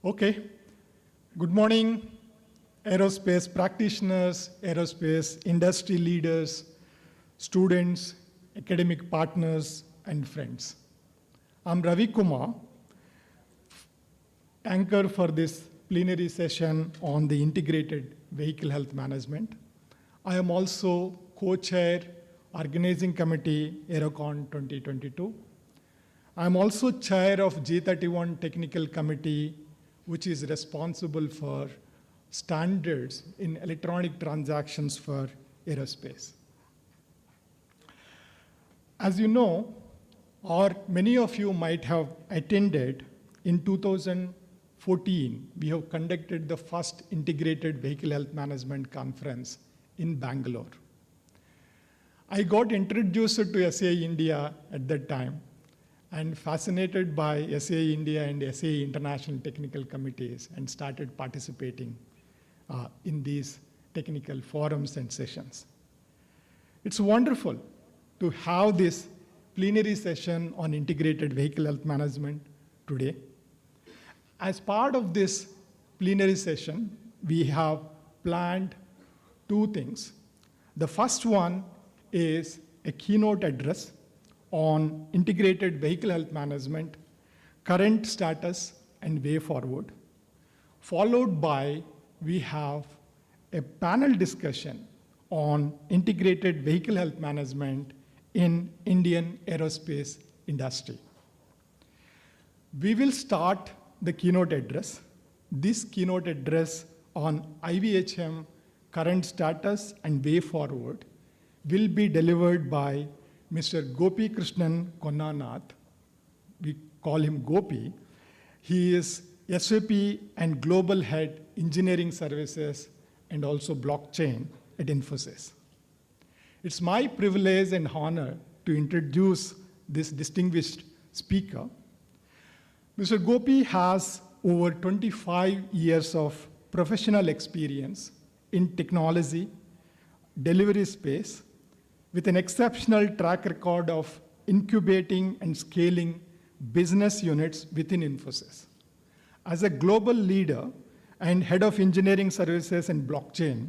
Okay. Good morning, aerospace practitioners, aerospace industry leaders, students, academic partners, and friends. I'm Ravi Kumar, anchor for this plenary session on the integrated vehicle health management. I am also co-chair, organizing committee, AeroCON 2022. I'm also chair of G31 technical committee, which is responsible for standards in electronic transactions for aerospace. As you know, or many of you might have attended, in 2014, we have conducted the first integrated vehicle health management conference in Bangalore. I got introduced to SAE India at that time and fascinated by SAE India and SAE International Technical Committees and started participating in these technical forums and sessions. It's wonderful to have this plenary session on integrated vehicle health management today. As part of this plenary session, we have planned two things. The first one is a keynote address on integrated vehicle health management, current status and way forward. Followed by, we have a panel discussion on integrated vehicle health management in Indian aerospace industry. We will start the keynote address. This keynote address on IVHM, current status and way forward, will be delivered by Mr. Gopi Krishnan Konnanath. We call him Gopi. He is SVP and Global Head Engineering Services and also Blockchain at Infosys. It's my privilege and honor to introduce this distinguished speaker. Mr. Gopi has over 25 years of professional experience in technology, delivery space, with an exceptional track record of incubating and scaling business units within Infosys. As a global leader and head of engineering services and blockchain,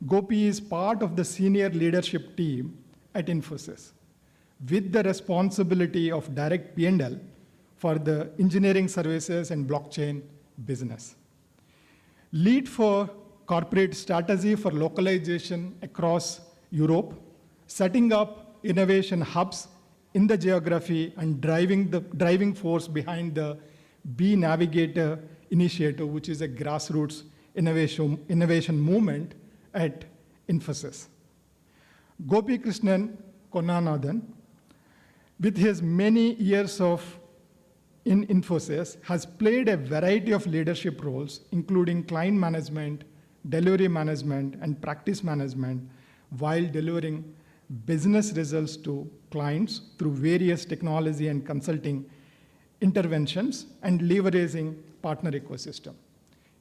Gopi is part of the senior leadership team at Infosys, with the responsibility of direct P&L for the engineering services and blockchain business. Lead for corporate strategy for localization across Europe, setting up innovation hubs in the geography and driving force behind the Be Navigator initiative, which is a grassroots innovation movement at Infosys. Gopi Krishnan Konnanathan, with his many years in Infosys, has played a variety of leadership roles, including client management, delivery management, and practice management, while delivering business results to clients through various technology and consulting interventions and leveraging partner ecosystem.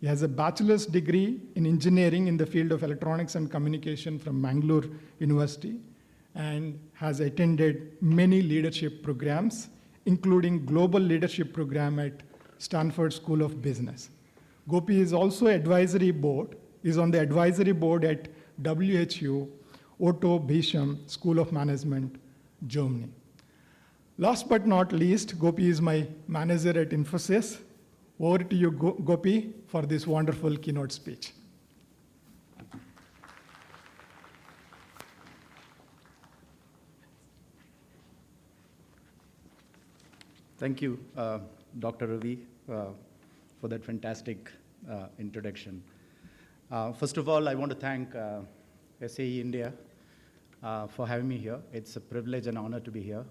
He has a bachelor's degree in engineering in the field of electronics and communication from Mangalore University and has attended many leadership programs, including global leadership program at Stanford School of Business. Gopi is also on the advisory board at WHO Otto Bisham School of Management, Germany. Last but not least, Gopi is my manager at Infosys. Over to you, Gopi, for this wonderful keynote speech. Thank you, Dr. Ravi, for that fantastic introduction. First of all, I want to thank SAE India for having me here. It's a privilege and honor to be here.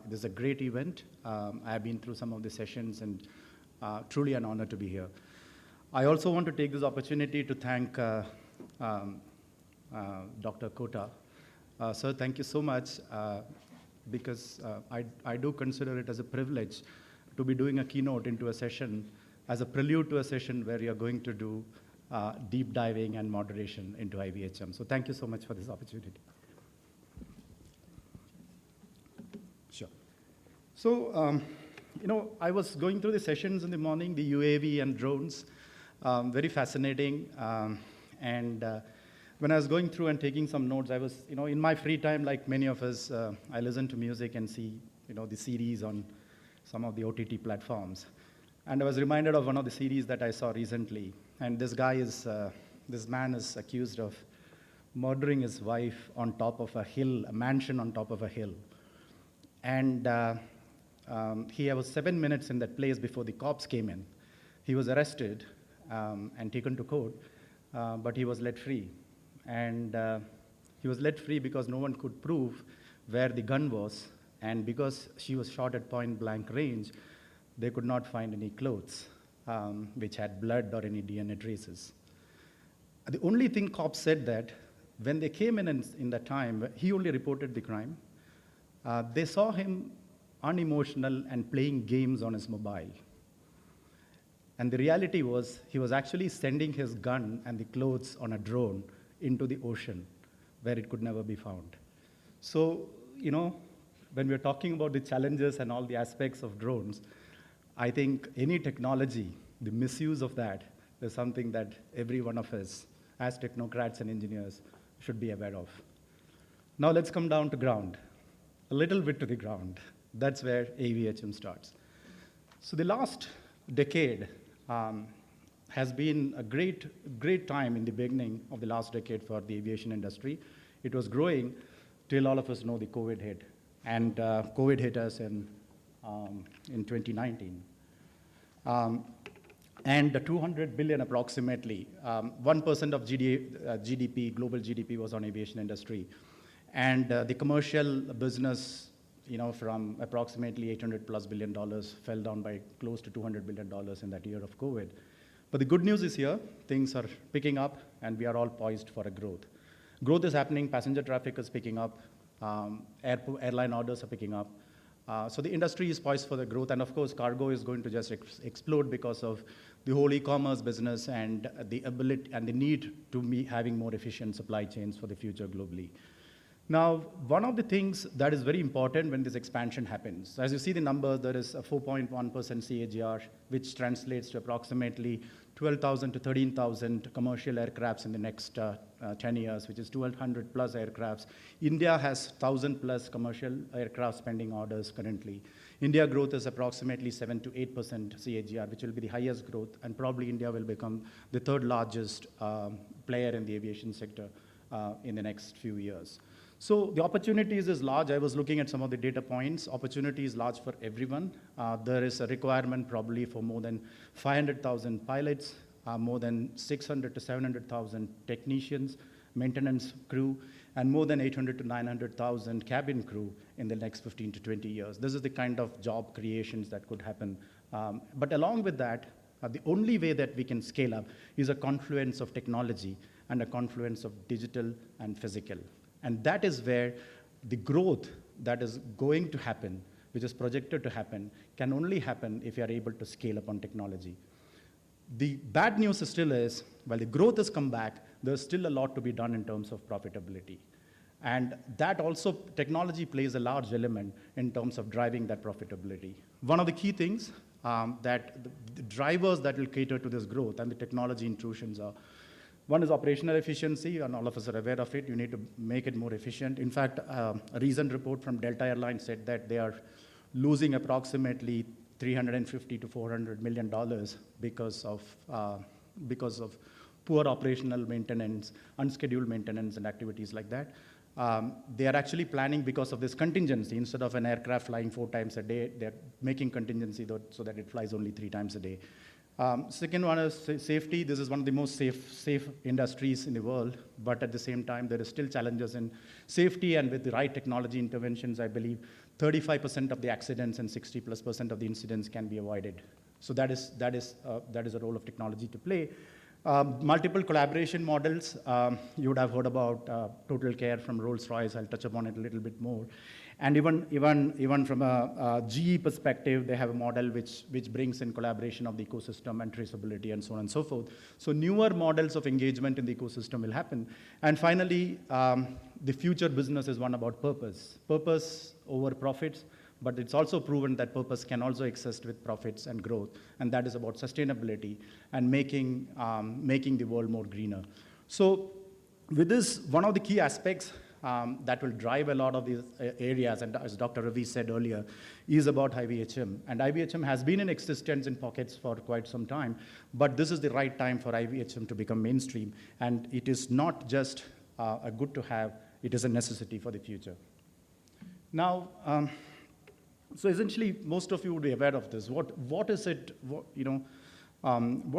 This is a great event. I've been through some of the sessions and truly an honor to be here. I also want to take this opportunity to thank Dr. Kota. Sir, thank you so much because I do consider it as a privilege to be doing a keynote into a session as a prelude to a session where you're going to do deep diving and moderation into IVHM. So thank you so much for this opportunity. Sure. So I was going through the sessions in the morning, the UAV and drones, very fascinating. And when I was going through and taking some notes, I was, in my free time, like many of us, I listen to music and see, the series on some of the OTT platforms. And I was reminded of one of the series that I saw recently. And this man is accused of murdering his wife on top of a hill, a mansion on top of a hill. And he was 7 minutes in that place before the cops came in. He was arrested and taken to court, but he was let free. And he was let free because no one could prove where the gun was, and because she was shot at point blank range, they could not find any clothes which had blood or any DNA traces. The only thing cops said that when they came in that time, he only reported the crime. They saw him unemotional and playing games on his mobile. And the reality was he was actually sending his gun and the clothes on a drone into the ocean where it could never be found. So, when we're talking about the challenges and all the aspects of drones, I think any technology, the misuse of that, is something that every one of us, as technocrats and engineers, should be aware of. Now let's come down to ground, a little bit to the ground. That's where AVHM starts. So the last decade has been a great time in the beginning of the last decade for the aviation industry. It was growing till all of us know the COVID hit. And COVID hit us in 2019. And the 200 billion approximately, 1% of GDP, global GDP was on aviation industry. And the commercial business, from approximately $800+ billion fell down by close to $200 billion in that year of COVID. But the good news is here, things are picking up and we are all poised for a growth. Growth is happening, passenger traffic is picking up, airline orders are picking up. So the industry is poised for the growth, and of course, cargo is going to just explode because of the whole e-commerce business and the ability and the need to be having more efficient supply chains for the future globally. Now, one of the things that is very important when this expansion happens, as you see the numbers, there is a 4.1% CAGR, which translates to approximately 12,000 to 13,000 commercial aircrafts in the next 10 years, which is 1,200 plus aircrafts. India has 1,000 plus commercial aircraft pending orders currently. India growth is approximately 7 to 8% CAGR, which will be the highest growth, and probably India will become the third largest player in the aviation sector in the next few years. So the opportunities is large. I was looking at some of the data points. Opportunity is large for everyone. There is a requirement probably for more than 500,000 pilots, more than 600 to 700,000 technicians, maintenance crew, and more than 800 to 900,000 cabin crew in the next 15 to 20 years. This is the kind of job creations that could happen. But along with that, the only way that we can scale up is a confluence of technology and a confluence of digital and physical. And that is where the growth that is going to happen, which is projected to happen, can only happen if you are able to scale up on technology. The bad news still is, while the growth has come back, there's still a lot to be done in terms of profitability. And that also, technology plays a large element in terms of driving that profitability. One of the key things that the drivers that will cater to this growth and the technology intrusions are, one is operational efficiency, and all of us are aware of it. You need to make it more efficient. In fact, a recent report from Delta Airlines said that they are losing approximately $350 to $400 million because of poor operational maintenance, unscheduled maintenance, and activities like that. They are actually planning, because of this contingency, instead of an aircraft flying 4 times a day, they're making contingency so that it flies only 3 times a day. Second one is safety. This is one of the most safe industries in the world, but at the same time, there is still challenges in safety, and with the right technology interventions, I believe 35% of the accidents and 60+% of the incidents can be avoided. So that is a role of technology to play. Multiple collaboration models. You would have heard about Total Care from Rolls-Royce. I'll touch upon it a little bit more. And even from a GE perspective, they have a model which brings in collaboration of the ecosystem and traceability and so on and so forth. So newer models of engagement in the ecosystem will happen. And finally, the future business is one about purpose. Purpose over profits, but it's also proven that purpose can also exist with profits and growth, and that is about sustainability and making the world more greener. So with this, one of the key aspects that will drive a lot of these areas, and as Dr. Ravi said earlier, is about IVHM. And IVHM has been in existence in pockets for quite some time, but this is the right time for IVHM to become mainstream, and it is not just a good to have, it is a necessity for the future. Now, so essentially, most of you would be aware of this. What is it, what do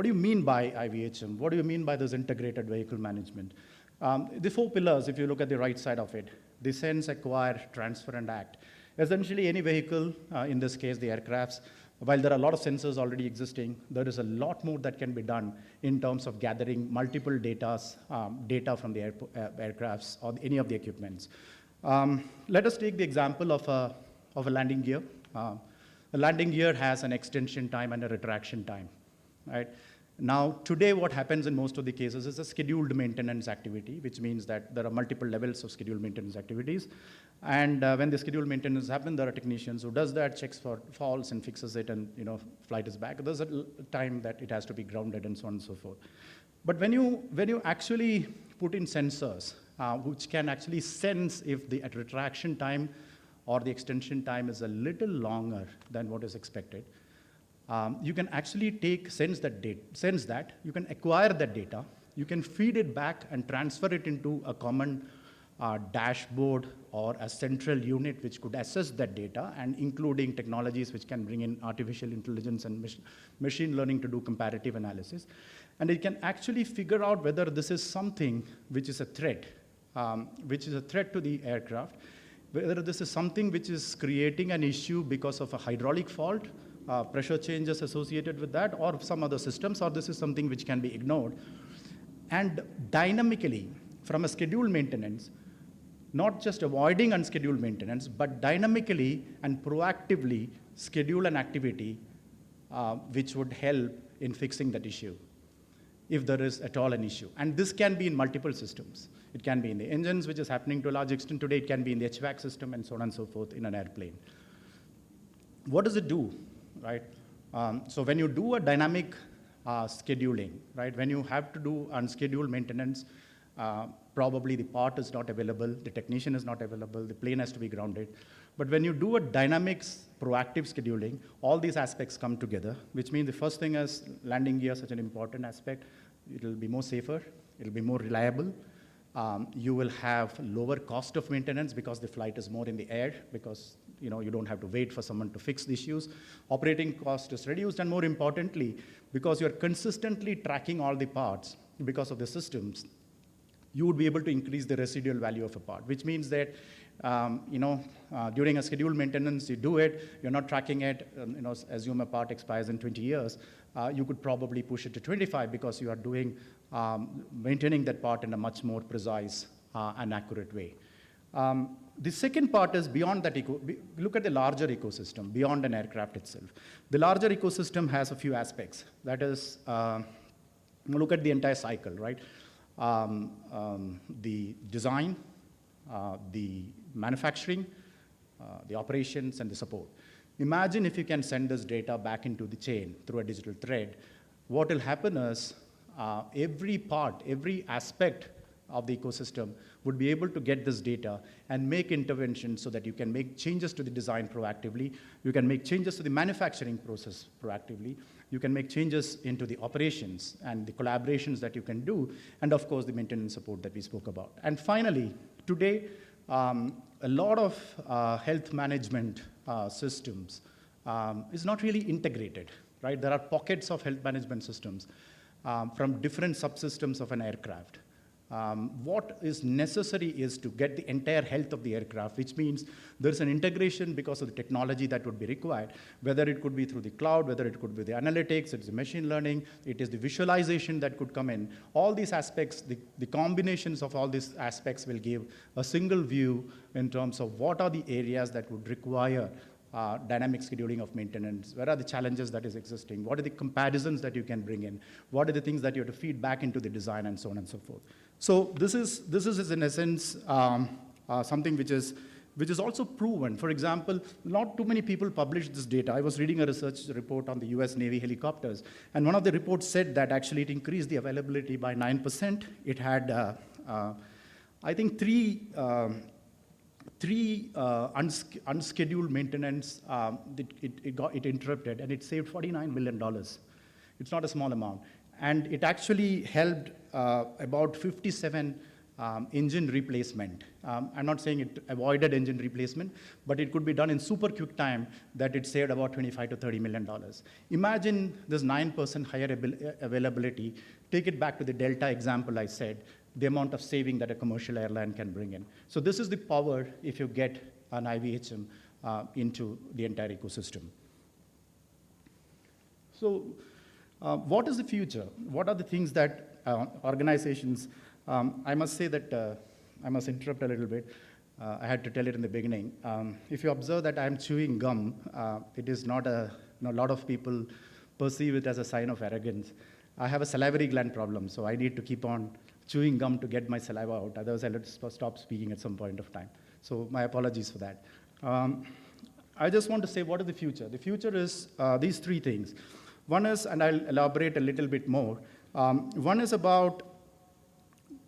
you mean by IVHM? What do you mean by this integrated vehicle management? The 4 pillars, if you look at the right side of it, the sense, acquire, transfer, and act. Essentially, any vehicle, in this case, the aircrafts, while there are a lot of sensors already existing, there is a lot more that can be done in terms of gathering multiple data from the aircrafts or any of the equipments. Let us take the example of a landing gear. A landing gear has an extension time and a retraction time, right? Now, today what happens in most of the cases is a scheduled maintenance activity, which means that there are multiple levels of scheduled maintenance activities. And when the scheduled maintenance happens, there are technicians who does that, checks for faults and fixes it, and flight is back. There's a time that it has to be grounded and so on and so forth. But when you actually put in sensors, which can actually sense if the retraction time or the extension time is a little longer than what is expected, you can actually sense that, you can acquire that data, you can feed it back and transfer it into a common dashboard or a central unit which could assess that data, and including technologies which can bring in artificial intelligence and machine learning to do comparative analysis. And it can actually figure out whether this is something which is a threat, to the aircraft, whether this is something which is creating an issue because of a hydraulic fault, pressure changes associated with that, or some other systems, or this is something which can be ignored. And dynamically, from a scheduled maintenance, not just avoiding unscheduled maintenance, but dynamically and proactively schedule an activity which would help in fixing that issue, if there is at all an issue. And this can be in multiple systems. It can be in the engines, which is happening to a large extent today. It can be in the HVAC system, and so on and so forth in an airplane. What does it do, right? So when you do a dynamic scheduling, right, when you have to do unscheduled maintenance, probably the part is not available, the technician is not available, the plane has to be grounded. But when you do a dynamic, proactive scheduling, all these aspects come together, which means the first thing is landing gear, such an important aspect. It will be more safer, it will be more reliable. You will have lower cost of maintenance because the flight is more in the air, because you don't have to wait for someone to fix the issues. Operating cost is reduced, and more importantly, because you're consistently tracking all the parts because of the systems, you would be able to increase the residual value of a part, which means that during a scheduled maintenance, you do it, you're not tracking it, assume a part expires in 20 years, you could probably push it to 25 because you are maintaining that part in a much more precise and accurate way. The second part is beyond that, look at the larger ecosystem, beyond an aircraft itself. The larger ecosystem has a few aspects. That is, look at the entire cycle, right? The design, the manufacturing, the operations, and the support. Imagine if you can send this data back into the chain through a digital thread. What will happen is every part, every aspect of the ecosystem would be able to get this data and make interventions so that you can make changes to the design proactively, you can make changes to the manufacturing process proactively, you can make changes into the operations and the collaborations that you can do, and of course the maintenance support that we spoke about. And finally, today, a lot of health management systems is not really integrated, right? There are pockets of health management systems from different subsystems of an aircraft. What is necessary is to get the entire health of the aircraft, which means there's an integration because of the technology that would be required, whether it could be through the cloud, whether it could be the analytics, it's the machine learning, it is the visualization that could come in. All these aspects, the combinations of all these aspects will give a single view in terms of what are the areas that would require dynamic scheduling of maintenance, where are the challenges that is existing, what are the comparisons that you can bring in, what are the things that you have to feed back into the design, and so on and so forth. So this is in essence something which is which is also proven. For example, not too many people publish this data. I was reading a research report on the US Navy helicopters, and one of the reports said that actually it increased the availability by 9%. It had, I think, three unscheduled maintenance, it interrupted, and it saved $49 million. It's not a small amount. And it actually helped about 57 engine replacement. I'm not saying it avoided engine replacement, but it could be done in super quick time that it saved about $25 to $30 million. Imagine this 9% higher availability. Take it back to the Delta example I said, the amount of saving that a commercial airline can bring in. So this is the power if you get an IVHM into the entire ecosystem. So what is the future? What are the things that organizations, I must say that, I must interrupt a little bit. I had to tell it in the beginning. If you observe that I'm chewing gum, it is not a lot of people perceive it as a sign of arrogance. I have a salivary gland problem, so I need to keep on chewing gum to get my saliva out. Otherwise, I'll have to stop speaking at some point of time. So my apologies for that. I just want to say, what is the future? The future is these three things. One is, and I'll elaborate a little bit more, one is about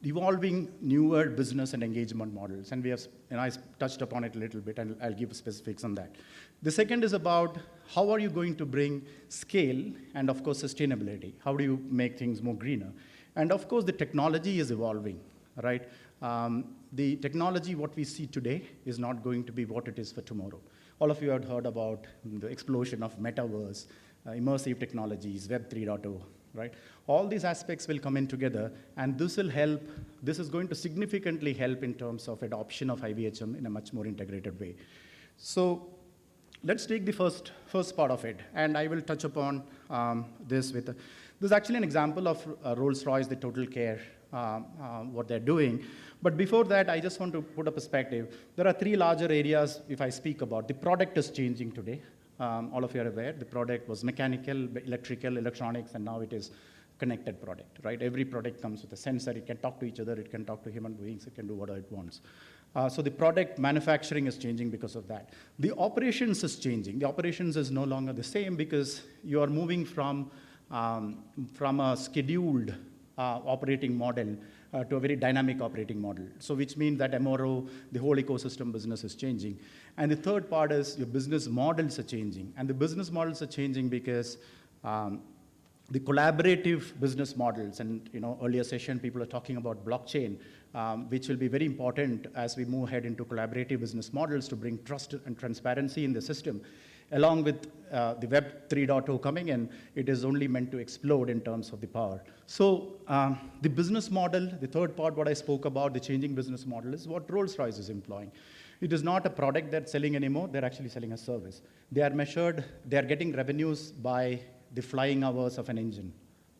evolving newer business and engagement models, and I touched upon it a little bit, and I'll give specifics on that. The second is about how are you going to bring scale and, of course, sustainability? How do you make things more greener? And, of course, the technology is evolving, right? The technology, what we see today, is not going to be what it is for tomorrow. All of you have heard about the explosion of metaverse, immersive technologies, Web 3.0, right? All these aspects will come in together, and this will help. This is going to significantly help in terms of adoption of IVHM in a much more integrated way. So let's take the first part of it, and I will touch upon this with. This is actually an example of Rolls-Royce, the Total Care, what they're doing. But before that, I just want to put a perspective. There are three larger areas if I speak about. The product is changing today. All of you are aware. The product was mechanical, electrical, electronics, and now it is connected product, right? Every product comes with a sensor. It can talk to each other. It can talk to human beings. It can do whatever it wants. So the product manufacturing is changing because of that. The operations is changing. The operations is no longer the same because you are moving from a scheduled operating model to a very dynamic operating model. So which means that MRO, the whole ecosystem business is changing. And the third part is your business models are changing. And the business models are changing because the collaborative business models, and earlier session people are talking about blockchain, which will be very important as we move ahead into collaborative business models to bring trust and transparency in the system. Along with the Web 3.0 coming in, it is only meant to explode in terms of the power. So the business model, the third part, what I spoke about, the changing business model, is what Rolls-Royce is employing. It is not a product they're selling anymore. They're actually selling a service. They are measured. They are getting revenues by the flying hours of an engine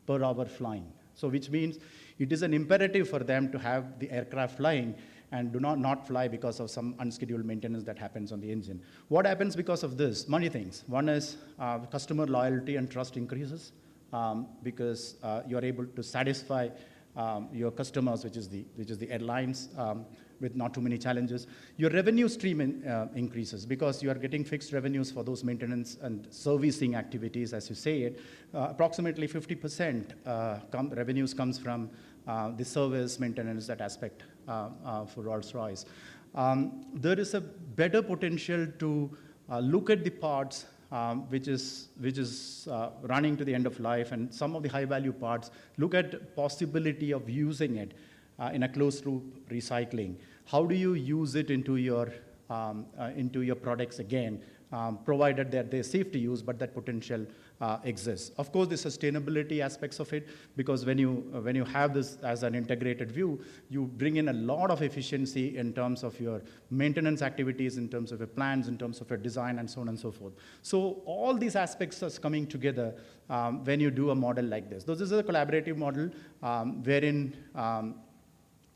per hour flying. So which means it is an imperative for them to have the aircraft flying and do not fly because of some unscheduled maintenance that happens on the engine. What happens because of this? Many things. One is customer loyalty and trust increases because you are able to satisfy your customers, which is the airlines, with not too many challenges. Your revenue stream increases because you are getting fixed revenues for those maintenance and servicing activities, as you say it. Approximately 50% revenues comes from the service maintenance, that aspect for Rolls-Royce. There is a better potential to look at the parts which is running to the end of life, and some of the high-value parts, look at possibility of using it in a closed-loop recycling. How do you use it into your products again, provided that they're safe to use, but that potential exists. Of course, the sustainability aspects of it, because when you have this as an integrated view, you bring in a lot of efficiency in terms of your maintenance activities, in terms of your plans, in terms of your design, and so on and so forth. So all these aspects are coming together when you do a model like this. This is a collaborative model wherein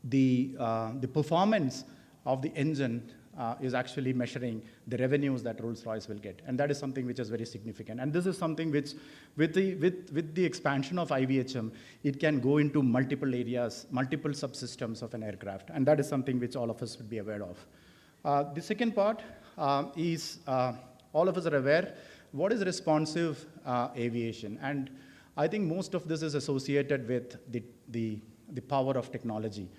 the performance of the engine is actually measuring the revenues that Rolls-Royce will get. And that is something which is very significant. And this is something which, with the expansion of IVHM, it can go into multiple areas, multiple subsystems of an aircraft. And that is something which all of us would be aware of. The second part is all of us are aware what is responsive aviation, and I think most of this is associated with the power of technology.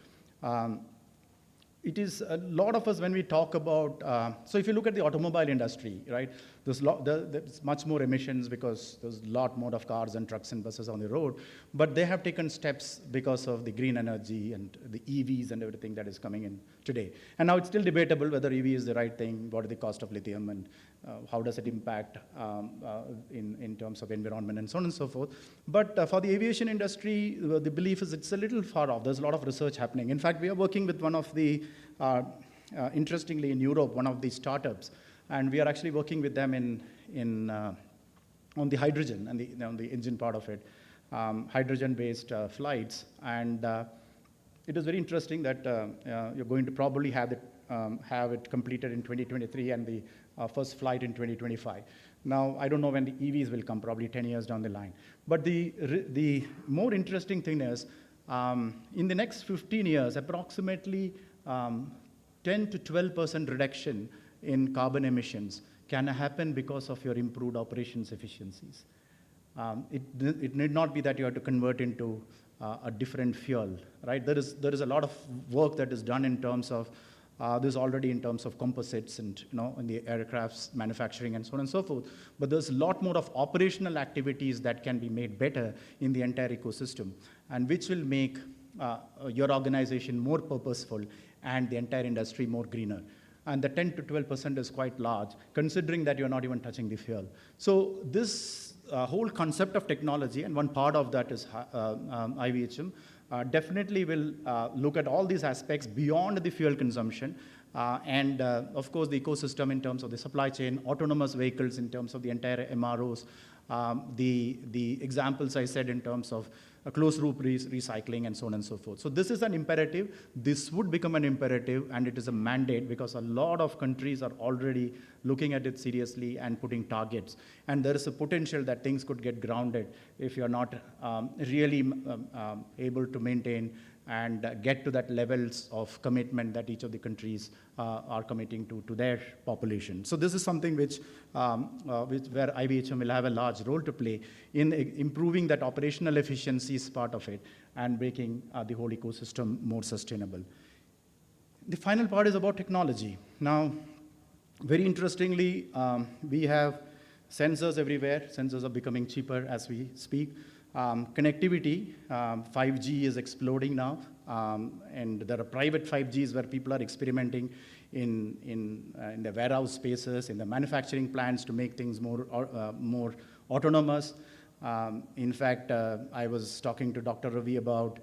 It is a lot of us when we talk about, so if you look at the automobile industry, right, there's much more emissions because there's a lot more of cars and trucks and buses on the road, but they have taken steps because of the green energy and the EVs and everything that is coming in today. And now it's still debatable whether EV is the right thing, what is the cost of lithium, and how does it impact in terms of environment and so on and so forth. But for the aviation industry, the belief is it's a little far off. There's a lot of research happening. In fact, we are working with one of the, interestingly in Europe, one of the startups, and we are actually working with them on the hydrogen and on the engine part of it, hydrogen-based flights. And it is very interesting that you're going to probably have it completed in 2023 and the first flight in 2025. Now, I don't know when the EVs will come, probably 10 years down the line. But the more interesting thing is, in the next 15 years, approximately 10 to 12% reduction in carbon emissions can happen because of your improved operations efficiencies. It need not be that you have to convert into a different fuel, right? There is a lot of work that is done in terms of there's already in terms of composites and in the aircraft's manufacturing and so on and so forth. But there's a lot more of operational activities that can be made better in the entire ecosystem, and which will make your organization more purposeful and the entire industry more greener. And the 10 to 12% is quite large, considering that you're not even touching the fuel. So this whole concept of technology, and one part of that is IVHM, definitely will look at all these aspects beyond the fuel consumption, and of course the ecosystem in terms of the supply chain, autonomous vehicles in terms of the entire MROs, the examples I said in terms of closed loop recycling and so on and so forth. So this is an imperative. This would become an imperative, and it is a mandate because a lot of countries are already looking at it seriously and putting targets. And there is a potential that things could get grounded if you're not really able to maintain and get to that levels of commitment that each of the countries are committing to their population. So this is something where IVHM will have a large role to play in improving that operational efficiencies part of it and making the whole ecosystem more sustainable. The final part is about technology. Now, very interestingly, we have sensors everywhere. Sensors are becoming cheaper as we speak. Connectivity, 5G is exploding now, and there are private 5Gs where people are experimenting in the warehouse spaces, in the manufacturing plants to make things more autonomous. In fact, I was talking to Dr. Ravi about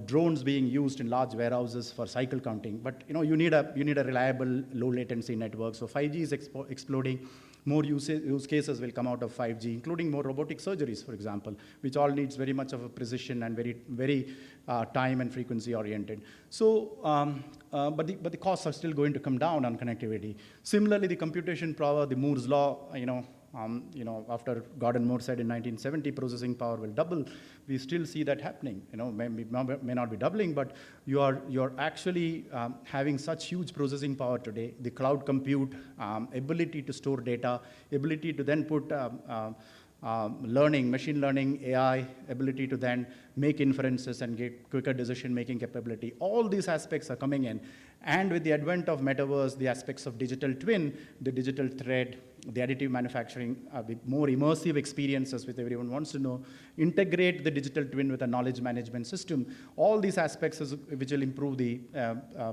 drones being used in large warehouses for cycle counting, but you need a reliable low latency network. So 5G is exploding. More use cases will come out of 5G, including more robotic surgeries, for example, which all needs very much of a precision and very time and frequency oriented. So, but the costs are still going to come down on connectivity. Similarly, the computation power, the Moore's law, after Gordon Moore said in 1970 processing power will double, we still see that happening. May not be doubling, but you're actually having such huge processing power today. The cloud compute, ability to store data, ability to then put machine learning, AI, ability to then make inferences and get quicker decision-making capability. All these aspects are coming in. And with the advent of metaverse, the aspects of digital twin, the digital thread, the additive manufacturing, with more immersive experiences, which everyone wants to know, integrate the digital twin with a knowledge management system. All these aspects which will improve the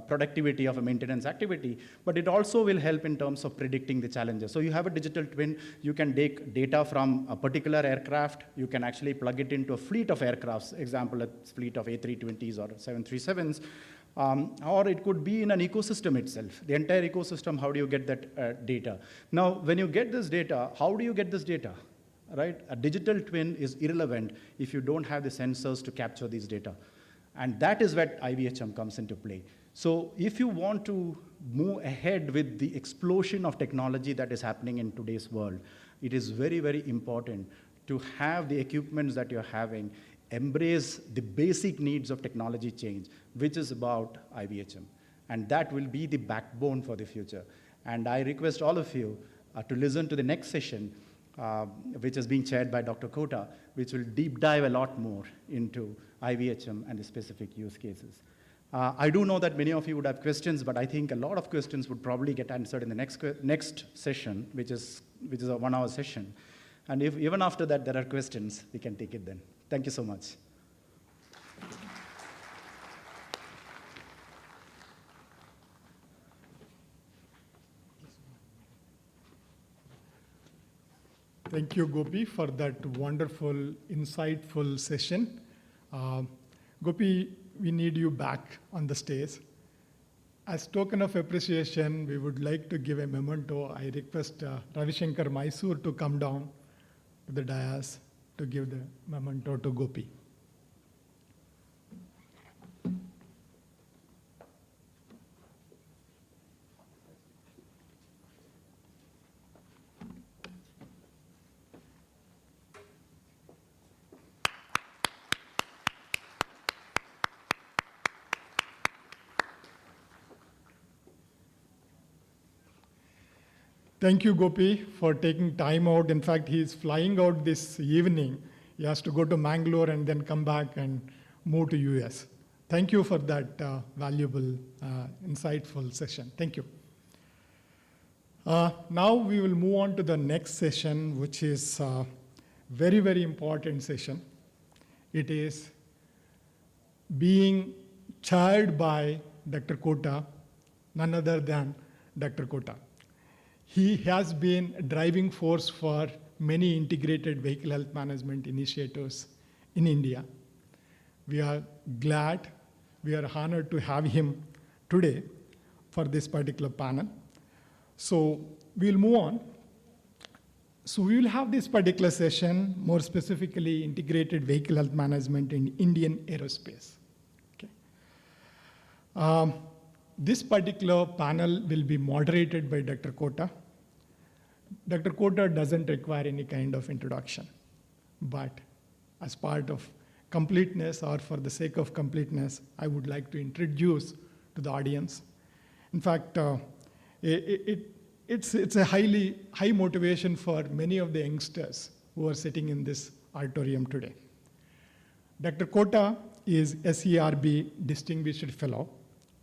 productivity of a maintenance activity, but it also will help in terms of predicting the challenges. So you have a digital twin, you can take data from a particular aircraft, you can actually plug it into a fleet of aircrafts, example, a fleet of A320s or 737s, or it could be in an ecosystem itself. The entire ecosystem, how do you get that data? Now, when you get this data, how do you get this data, right? A digital twin is irrelevant if you don't have the sensors to capture these data. And that is where IVHM comes into play. So if you want to move ahead with the explosion of technology that is happening in today's world, it is very, very important to have the equipments that you're having embrace the basic needs of technology change, which is about IVHM. And that will be the backbone for the future. And I request all of you to listen to the next session, which is being chaired by Dr. Kota, which will deep dive a lot more into IVHM and the specific use cases. I do know that many of you would have questions, but I think a lot of questions would probably get answered in the next session, which is a 1 hour session. And if even after that there are questions, we can take it then. Thank you so much. Thank you, Gopi, for that wonderful, insightful session. Gopi, we need you back on the stage. As token of appreciation, we would like to give a memento. I request Ravi Shankar Mysore to come down to the dais to give the memento to Gopi. Thank you, Gopi, for taking time out. In fact, he is flying out this evening. He has to go to Mangalore and then come back and move to US. Thank you for that valuable, insightful session. Thank you. Now we will move on to the next session, which is a very, very important session. It is being chaired by Dr. Kota, none other than Dr. Kota. He has been a driving force for many integrated vehicle health management initiatives in India. We are glad, we are honored to have him today for this particular panel. So we'll move on. So we will have this particular session, more specifically integrated vehicle health management in Indian aerospace. Okay. This particular panel will be moderated by Dr. Kota. Dr. Kota doesn't require any kind of introduction, but as part of completeness or for the sake of completeness, I would like to introduce to the audience. In fact, it's a high motivation for many of the youngsters who are sitting in this auditorium today. Dr. Kota is SERB Distinguished Fellow,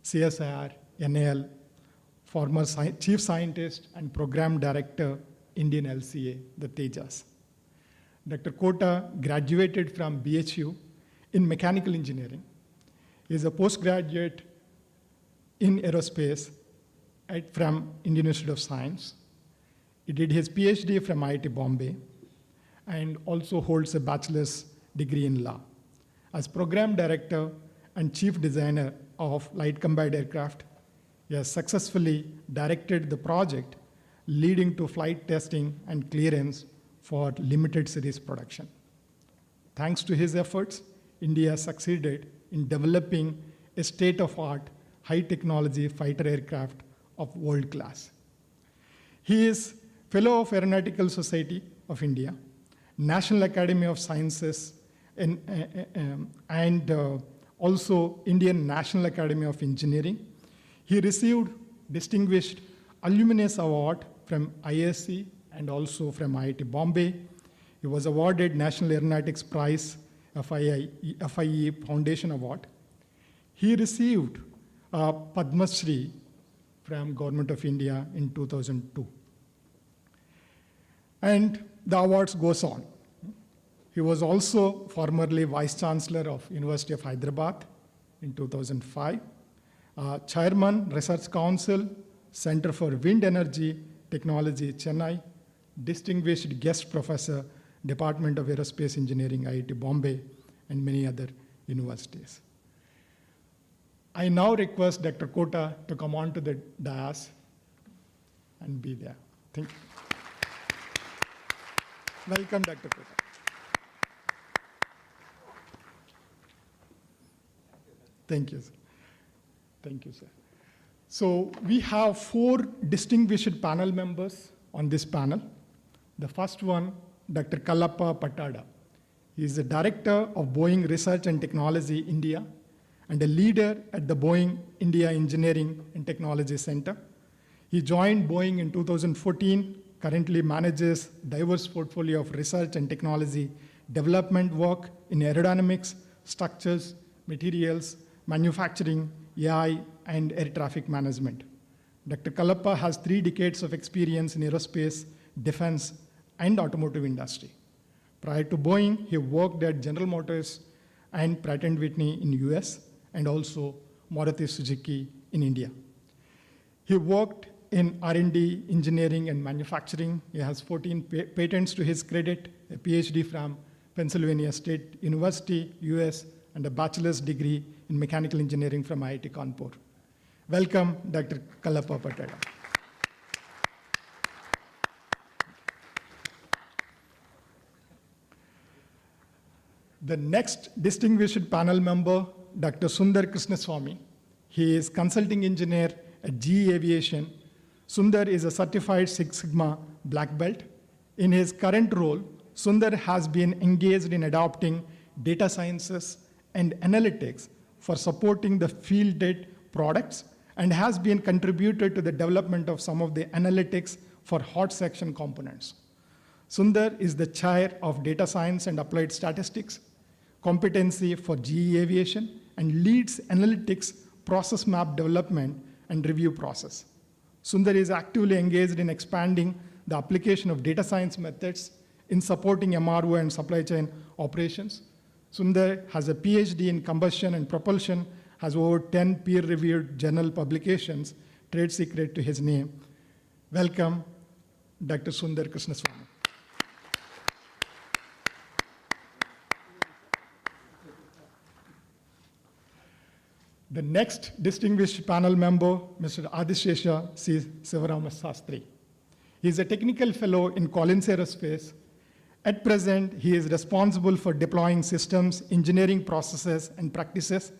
CSIR, NAL, former Chief Scientist and Program Director, Indian LCA, the Tejas. Dr. Kota graduated from BHU in Mechanical Engineering. He is a postgraduate in Aerospace from Indian Institute of Science. He did his PhD from IIT Bombay and also holds a bachelor's degree in law. As Program Director and Chief Designer of Light Combat Aircraft, he has successfully directed the project leading to flight testing and clearance for limited series production. Thanks to his efforts, India succeeded in developing a state-of-art, high-technology fighter aircraft of world class. He is Fellow of Aeronautical Society of India, National Academy of Sciences, and also Indian National Academy of Engineering. He received Distinguished Alumnus Award from ISC and also from IIT Bombay. He was awarded National Aeronautics Prize, FIE Foundation Award. He received Padma Shri from Government of India in 2002. And the awards goes on. He was also formerly Vice Chancellor of University of Hyderabad in 2005, Chairman, Research Council, Center for Wind Energy Technology, Chennai, Distinguished Guest Professor, Department of Aerospace Engineering, IIT Bombay, and many other universities. I now request Dr. Kota to come on to the dais and be there. Thank you. Welcome, Dr. Kota. Thank you, sir. Thank you, sir. So we have 4 distinguished panel members on this panel. The first one, Dr. Kallappa Pattada. He is the Director of Boeing Research and Technology, India, and a leader at the Boeing India Engineering and Technology Center. He joined Boeing in 2014, currently manages diverse portfolio of research and technology development work in aerodynamics, structures, materials, manufacturing, AI, and air traffic management. Dr. Kalappa has 3 decades of experience in aerospace, defense, and automotive industry. Prior to Boeing, he worked at General Motors and Pratt & Whitney in US, and also Maruti Suzuki in India. He worked in R&D, engineering, and manufacturing. He has 14 patents to his credit, a PhD from Pennsylvania State University, US, and a bachelor's degree in mechanical engineering from IIT Kanpur. Welcome, Dr. Kalappa Pattada. The next distinguished panel member, Dr. Sundar Krishna Swami. He is consulting engineer at GE Aviation. Sundar is a certified Six Sigma black belt. In his current role, Sundar has been engaged in adopting data sciences and analytics for supporting the fielded products and has been contributed to the development of some of the analytics for hot section components. Sundar is the chair of data science and applied statistics, competency for GE Aviation, and leads analytics process map development and review process. Sundar is actively engaged in expanding the application of data science methods in supporting MRO and supply chain operations. Sundar has a PhD in combustion and propulsion, has over 10 peer-reviewed journal publications, trade secret to his name. Welcome, Dr. Sundar Krishna Swami. The next distinguished panel member, Mr. Adishesha C. Sivarama Sastry. He is a technical fellow in Collins Aerospace. At present, he is responsible for deploying systems, engineering processes and practices,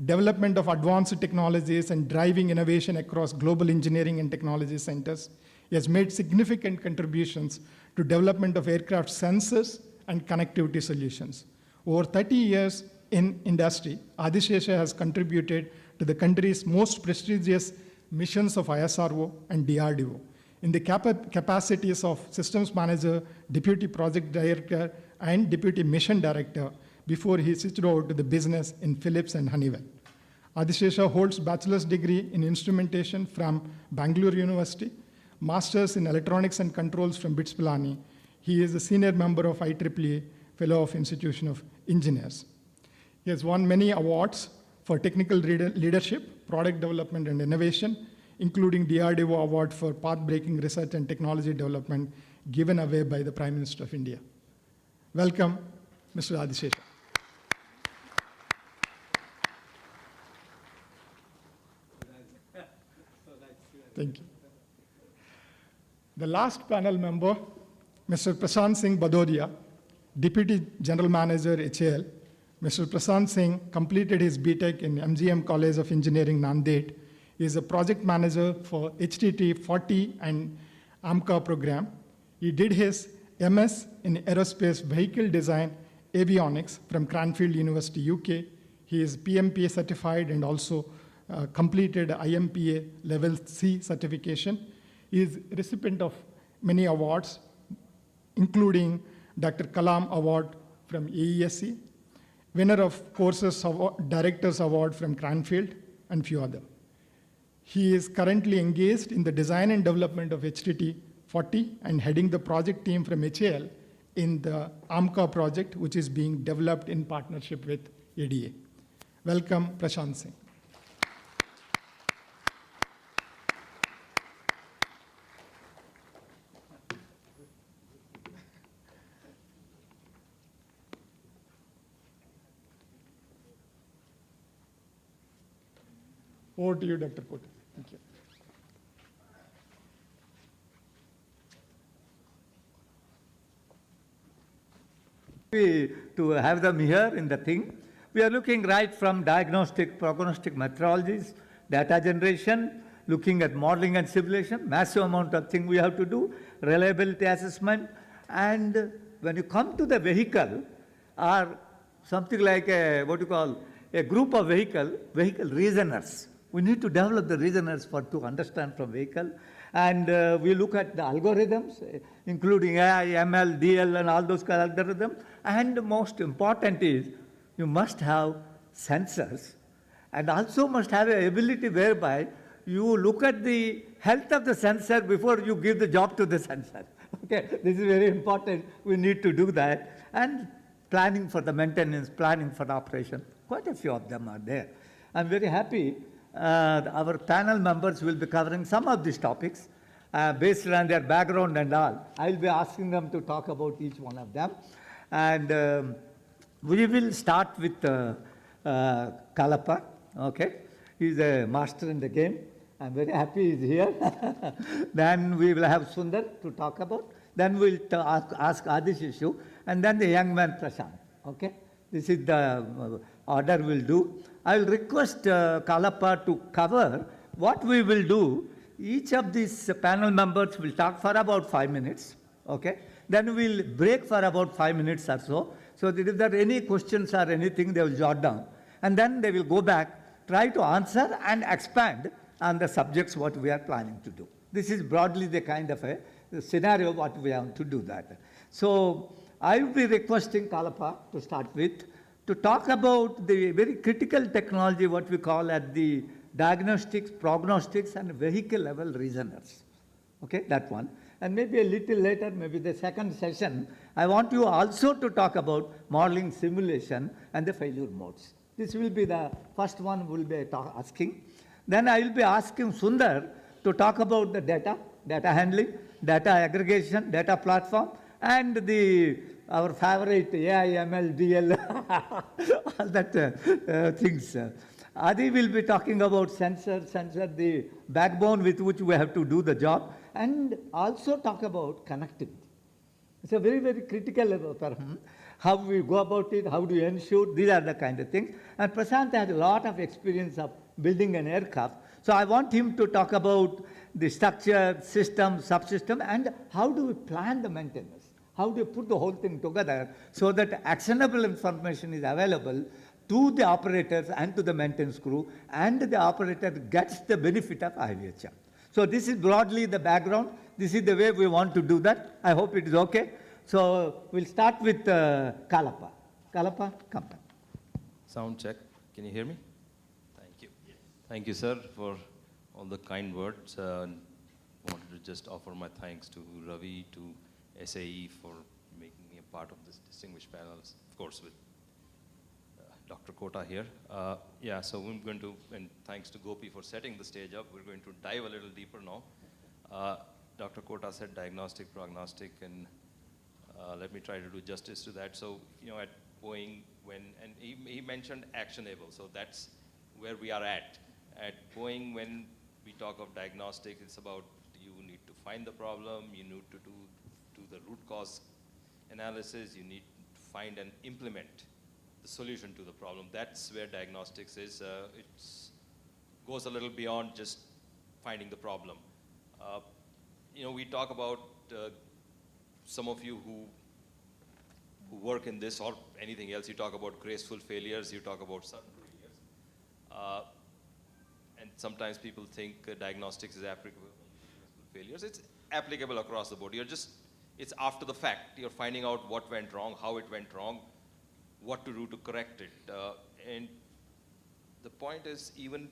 development of advanced technologies, and driving innovation across global engineering and technology centers. He has made significant contributions to development of aircraft sensors and connectivity solutions. Over 30 years in industry, Adishesha has contributed to the country's most prestigious missions of ISRO and DRDO in the capacities of systems manager, deputy project director, and deputy mission director before he switched over to the business in Philips and Honeywell. Adishesha holds bachelor's degree in instrumentation from Bangalore University, master's in electronics and controls from BITS Pilani. He is a senior member of IEEE, fellow of Institution of Engineers. He has won many awards for technical leadership, product development, and innovation, including DRDO Award for path-breaking research and technology development given away by the Prime Minister of India. Welcome, Mr. Adishesha. Thank you. The last panel member, Mr. Prashant Singh Badodia, Deputy General Manager, HAL. Mr. Prashant Singh completed his BTech in MGM College of Engineering, Nanded. He is a project manager for HTT 40 and AMCA program. He did his MS in Aerospace Vehicle Design Avionics from Cranfield University, UK. He is PMPA certified and also completed IMPA Level C certification. He is recipient of many awards, including Dr. Kalam Award from AESC, winner of Courses Directors Award from Cranfield, and few other. He is currently engaged in the design and development of HTT 40 and heading the project team from HAL in the AMCA project, which is being developed in partnership with ADA. Welcome, Prashant Singh. Over to you, Dr. Kut. Thank you. To have them here in the thing. We are looking right from diagnostic, prognostic methodologies, data generation, looking at modeling and simulation, massive amount of thing we have to do, reliability assessment, and when you come to the vehicle, or something like a, what you call, a group of vehicle reasoners. We need to develop the reasoners to understand from vehicle. And we look at the algorithms, including AI, ML, DL, and all those algorithms. And most important is, you must have sensors, and also must have an ability whereby you look at the health of the sensor before you give the job to the sensor. Okay, this is very important. We need to do that. And planning for the maintenance, planning for the operation. Quite a few of them are there. I'm very happy. Our panel members will be covering some of these topics based on their background and all. I'll be asking them to talk about each one of them. And we will start with Kalapa. Okay, he's a master in the game. I'm very happy he's here. Then we will have Sundar to talk about. Then we'll ask Adishishu, and then the young man Prashant. Okay, this is the order we'll do. I will request Kalapa to cover what we will do. Each of these panel members will talk for about 5 minutes. Okay, then we'll break for about 5 minutes or so. So that if there are any questions or anything, they will jot down, and then they will go back, try to answer and expand on the subjects what we are planning to do. This is broadly the kind of a scenario what we have to do that. So I will be requesting Kalapa to start with, to talk about the very critical technology what we call at the diagnostics, prognostics, and vehicle level reasoners. Okay, that one. And maybe a little later, maybe the second session, I want you also to talk about modeling, simulation, and the failure modes. This will be the first one we'll be asking. Then I will be asking Sundar to talk about the data handling, data aggregation, data platform, and our favorite AI, ML, DL, all that things. Adi will be talking about sensor, the backbone with which we have to do the job, and also talk about connectivity. It's a very, very critical for him. How we go about it, how do you ensure, these are the kind of things. And Prashant has a lot of experience of building an aircraft. So I want him to talk about the structure, system, subsystem, and how do we plan the maintenance? How do you put the whole thing together so that actionable information is available to the operators and to the maintenance crew, and the operator gets the benefit of IVHM. So this is broadly the background. This is the way we want to do that. I hope it is okay. So we'll start with Kalapa. Kalapa, come back. Sound check. Can you hear me? Thank you. Thank you, sir, for all the kind words. Wanted to just offer my thanks to Ravi, to SAE for making me a part of this distinguished panel, of course, with Dr. Kota here. Yeah, so we're going to, and thanks to Gopi for setting the stage up, we're going to dive a little deeper now. Dr. Kota said diagnostic, prognostic, and let me try to do justice to that. So, you know, at Boeing, and he mentioned actionable, so that's where we are at. At Boeing, when we talk of diagnostic, it's about you need to find the problem, you need to do the root cause analysis, you need to find and implement the solution to the problem. That's where diagnostics is. It goes a little beyond just finding the problem. You know, we talk about some of you who work in this or anything else, you talk about graceful failures, you talk about sudden failures. And sometimes people think diagnostics is applicable to failures. It's applicable across the board. It's after the fact. You're finding out what went wrong, how it went wrong, what to do to correct it. And the point is, even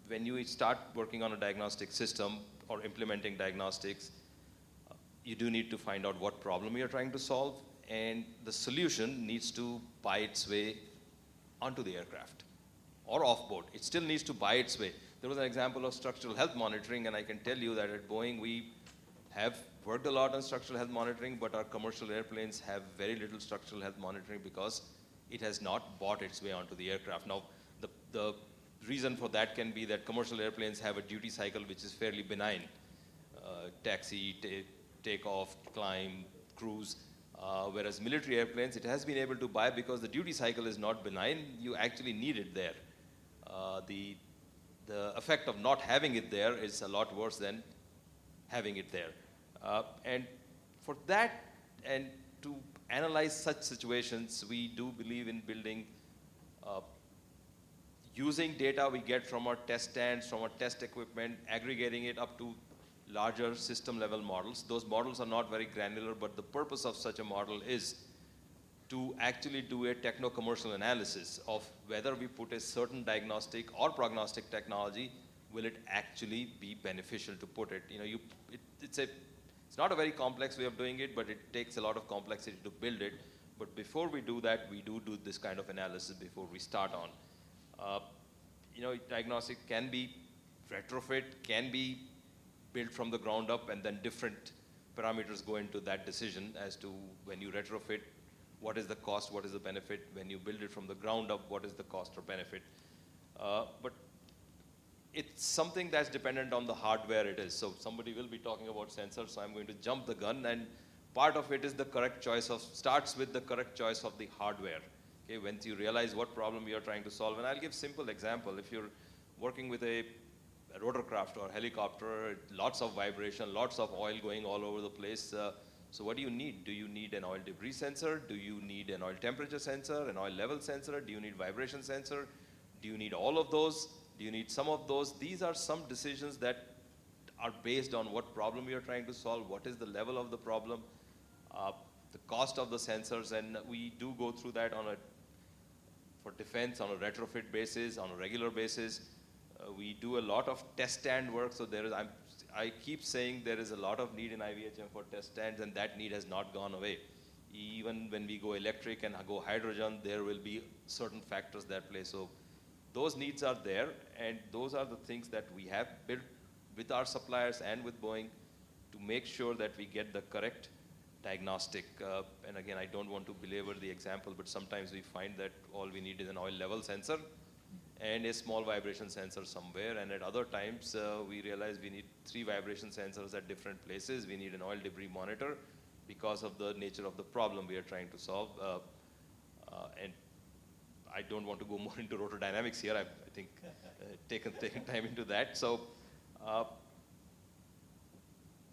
when you start working on a diagnostic system or implementing diagnostics, you do need to find out what problem you're trying to solve, and the solution needs to buy its way onto the aircraft or off-board. It still needs to buy its way. There was an example of structural health monitoring, and I can tell you that at Boeing we have worked a lot on structural health monitoring, but our commercial airplanes have very little structural health monitoring because it has not bought its way onto the aircraft. Now, the reason for that can be that commercial airplanes have a duty cycle which is fairly benign. Taxi, take off, climb, cruise. Whereas military airplanes, it has been able to buy because the duty cycle is not benign. You actually need it there. The effect of not having it there is a lot worse than having it there. And for that, and to analyze such situations, we do believe in building using data we get from our test stands, from our test equipment, aggregating it up to larger system level models. Those models are not very granular, but the purpose of such a model is to actually do a techno-commercial analysis of whether we put a certain diagnostic or prognostic technology, will it actually be beneficial to put it? You know, it's not a very complex way of doing it, but it takes a lot of complexity to build it. But before we do that, we do this kind of analysis before we start on. You know, diagnostic can be retrofit, can be built from the ground up, and then different parameters go into that decision as to when you retrofit, what is the cost, what is the benefit? When you build it from the ground up, what is the cost or benefit? But it's something that's dependent on the hardware it is. So somebody will be talking about sensors, so I'm going to jump the gun, and part of it is the correct choice of, starts with the correct choice of the hardware. Okay, once you realize what problem you're trying to solve, and I'll give simple example. If you're working with a rotorcraft or helicopter, lots of vibration, lots of oil going all over the place, so what do you need? Do you need an oil debris sensor? Do you need an oil temperature sensor, an oil level sensor? Do you need vibration sensor? Do you need all of those? Do you need some of those? These are some decisions that are based on what problem you're trying to solve, what is the level of the problem, the cost of the sensors, and we do go through that for defense on a retrofit basis, on a regular basis. We do a lot of test stand work, so I keep saying there is a lot of need in IVHM for test stands, and that need has not gone away. Even when we go electric and go hydrogen, there will be certain factors that play. So those needs are there, and those are the things that we have built with our suppliers and with Boeing to make sure that we get the correct diagnostic. And again, I don't want to belabor the example, but sometimes we find that all we need is an oil level sensor and a small vibration sensor somewhere, and at other times we realize we need 3 vibration sensors at different places. We need an oil debris monitor because of the nature of the problem we are trying to solve. And I don't want to go more into rotor dynamics here. I've, I think, taken time into that. So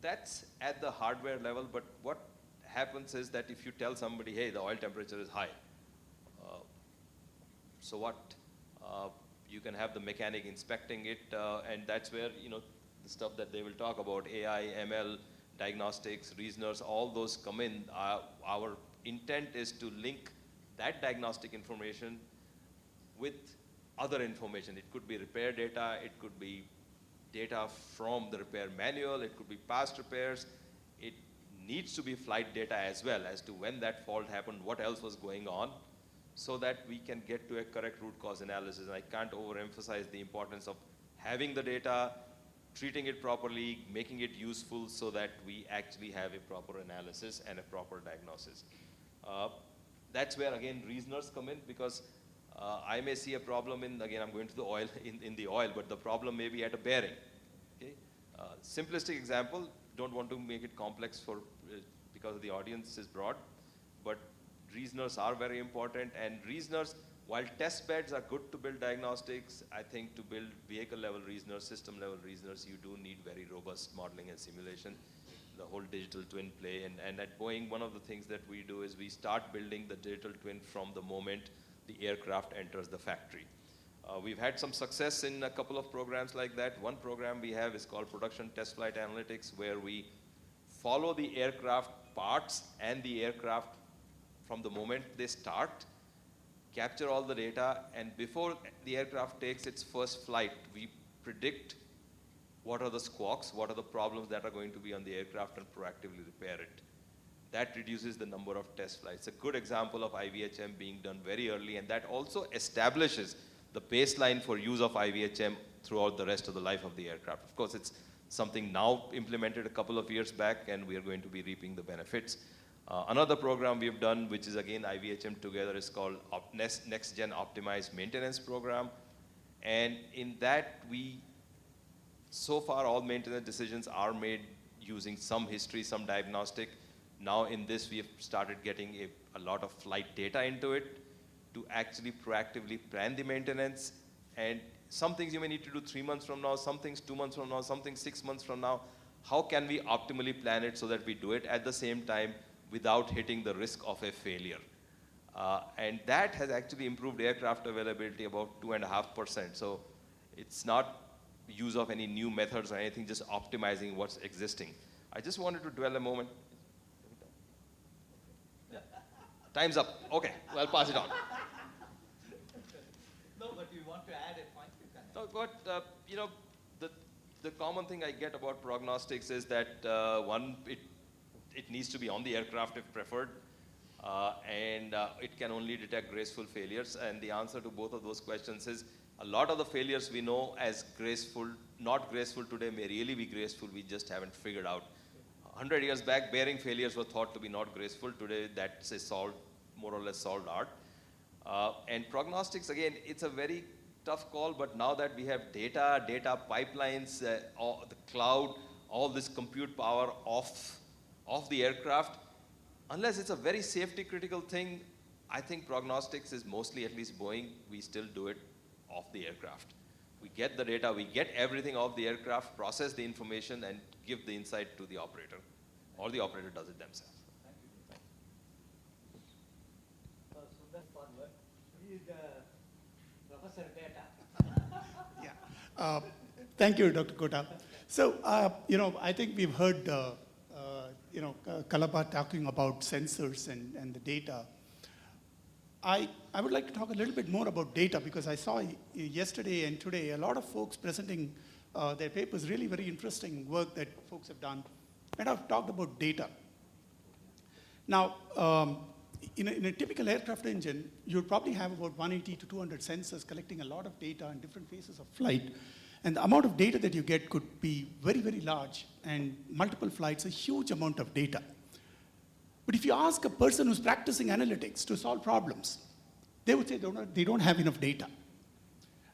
that's at the hardware level, but what happens is that if you tell somebody, hey, the oil temperature is high, so what? You can have the mechanic inspecting it, and that's where, you know, the stuff that they will talk about, AI, ML, diagnostics, reasoners, all those come in. Our intent is to link that diagnostic information with other information. It could be repair data, it could be data from the repair manual, it could be past repairs. It needs to be flight data as well as to when that fault happened, what else was going on, so that we can get to a correct root cause analysis. And I can't overemphasize the importance of having the data, treating it properly, making it useful so that we actually have a proper analysis and a proper diagnosis. That's where, again, reasoners come in, because I may see a problem in, again, I'm going to the oil, in the oil, but the problem may be at a bearing. Okay? Simplistic example, don't want to make it complex for because the audience is broad, but reasoners are very important, and reasoners, while test beds are good to build diagnostics, I think to build vehicle level reasoners, system level reasoners, you do need very robust modeling and simulation, the whole digital twin play. And at Boeing, one of the things that we do is we start building the digital twin from the moment the aircraft enters the factory. We've had some success in a couple of programs like that. One program we have is called Production Test Flight Analytics, where we follow the aircraft parts and the aircraft from the moment they start, capture all the data, and before the aircraft takes its first flight, we predict what are the squawks, what are the problems that are going to be on the aircraft, and proactively repair it. That reduces the number of test flights. A good example of IVHM being done very early, and that also establishes the baseline for use of IVHM throughout the rest of the life of the aircraft. Of course, it's something now implemented a couple of years back, and we are going to be reaping the benefits. Another program we've done, which is again IVHM together, is called Next Gen Optimized Maintenance Program. And in that, so far all maintenance decisions are made using some history, some diagnostic. Now in this, we have started getting a lot of flight data into it to actually proactively plan the maintenance. And some things you may need to do 3 months from now, some things 2 months from now, some things 6 months from now. How can we optimally plan it so that we do it at the same time without hitting the risk of a failure? And that has actually improved aircraft availability about 2.5%. So it's not use of any new methods or anything, just optimizing what's existing. I just wanted to dwell a moment. Time's up. Okay, well, pass it on. No, but you want to add a point, you can. No, but you know, the common thing I get about prognostics is that one, it needs to be on the aircraft if preferred, and it can only detect graceful failures. And the answer to both of those questions is a lot of the failures we know as graceful, not graceful today, may really be graceful. We just haven't figured out. 100 years back, bearing failures were thought to be not graceful. Today, that's a solved, more or less solved art. And prognostics, again, it's a very tough call, but now that we have data pipelines, all the cloud, all this compute power of the aircraft, unless it's a very safety critical thing, I think prognostics is mostly, at least Boeing, we still do it off the aircraft. We get the data, we get everything off the aircraft, process the information, and give the insight to the operator, or the operator does it themselves. Sundar forward. He is the professor data. Yeah. Thank you, Dr. Kota. So, I think we've heard, Kalaba talking about sensors and the data. I would like to talk a little bit more about data because I saw yesterday and today a lot of folks presenting their papers, really very interesting work that folks have done. And I've talked about data. Now, in a typical aircraft engine, you'll probably have about 180 to 200 sensors collecting a lot of data in different phases of flight. And the amount of data that you get could be very, very large, and multiple flights, a huge amount of data. But if you ask a person who's practicing analytics to solve problems, they would say they don't have enough data.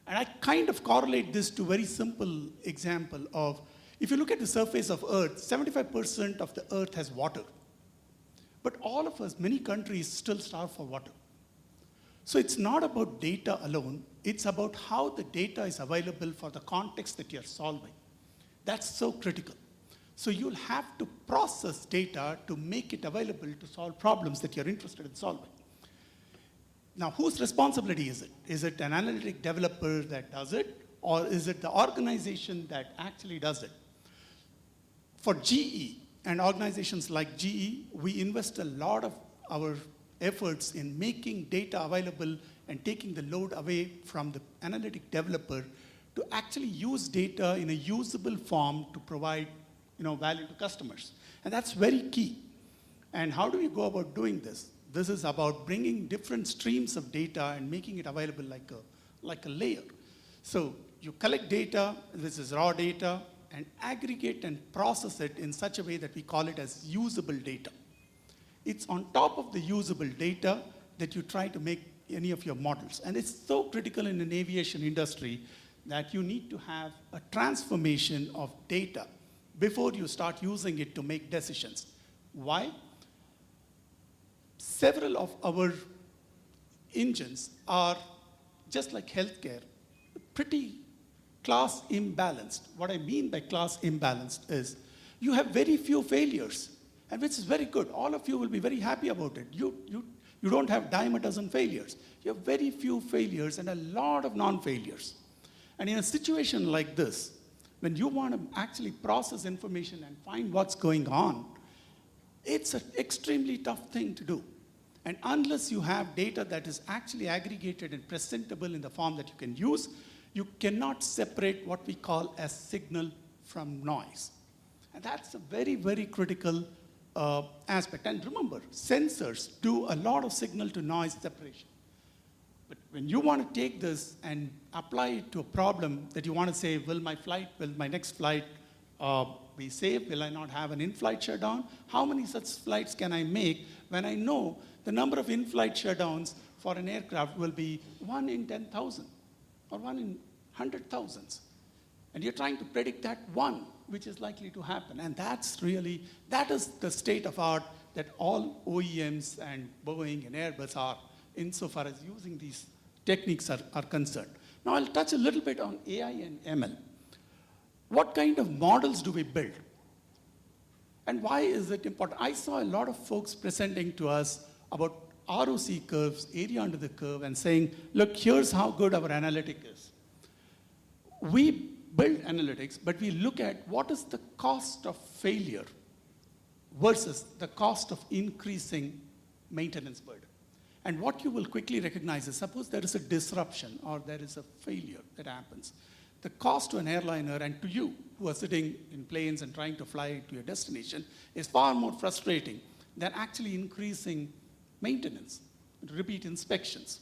And I kind of correlate this to a very simple example of, if you look at the surface of Earth, 75% of the Earth has water. But all of us, many countries, still starve for water. So it's not about data alone, it's about how the data is available for the context that you're solving. That's so critical. So you'll have to process data to make it available to solve problems that you're interested in solving. Now, whose responsibility is it? Is it an analytic developer that does it, or is it the organization that actually does it? For GE and organizations like GE, we invest a lot of our efforts in making data available and taking the load away from the analytic developer to actually use data in a usable form to provide value to customers. And that's very key. And how do we go about doing this? This is about bringing different streams of data and making it available like a layer. So you collect data, this is raw data, and aggregate and process it in such a way that we call it as usable data. It's on top of the usable data that you try to make any of your models. And it's so critical in an aviation industry that you need to have a transformation of data before you start using it to make decisions. Why? Several of our engines are, just like healthcare, pretty class imbalanced. What I mean by class imbalanced is you have very few failures, and which is very good. All of you will be very happy about it. You don't have dime a dozen failures. You have very few failures and a lot of non-failures. And in a situation like this, when you want to actually process information and find what's going on, it's an extremely tough thing to do. And unless you have data that is actually aggregated and presentable in the form that you can use, you cannot separate what we call as signal from noise. And that's a very, very critical aspect. And remember, sensors do a lot of signal to noise separation. But when you want to take this and apply it to a problem that you want to say, will my next flight be safe? Will I not have an in-flight shutdown? How many such flights can I make when I know the number of in-flight shutdowns for an aircraft will be 1 in 10,000 or 1 in 100,000? And you're trying to predict that one, which is likely to happen. And that is the state of art that all OEMs and Boeing and Airbus are insofar as using these techniques are concerned. Now I'll touch a little bit on AI and ML. What kind of models do we build? And why is it important? I saw a lot of folks presenting to us about ROC curves, area under the curve, and saying, look, here's how good our analytic is. We build analytics, but we look at what is the cost of failure versus the cost of increasing maintenance burden. And what you will quickly recognize is, suppose there is a disruption or there is a failure that happens. The cost to an airliner and to you who are sitting in planes and trying to fly to your destination is far more frustrating than actually increasing maintenance, repeat inspections.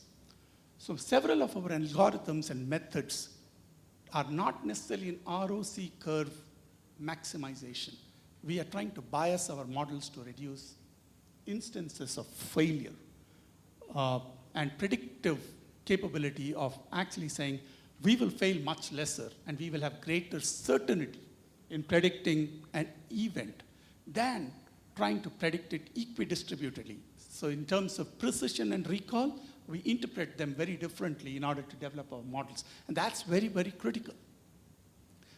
So several of our algorithms and methods are not necessarily an ROC curve maximization. We are trying to bias our models to reduce instances of failure and predictive capability of actually saying we will fail much lesser and we will have greater certainty in predicting an event than trying to predict it equidistributedly. So in terms of precision and recall, we interpret them very differently in order to develop our models. And that's very, very critical.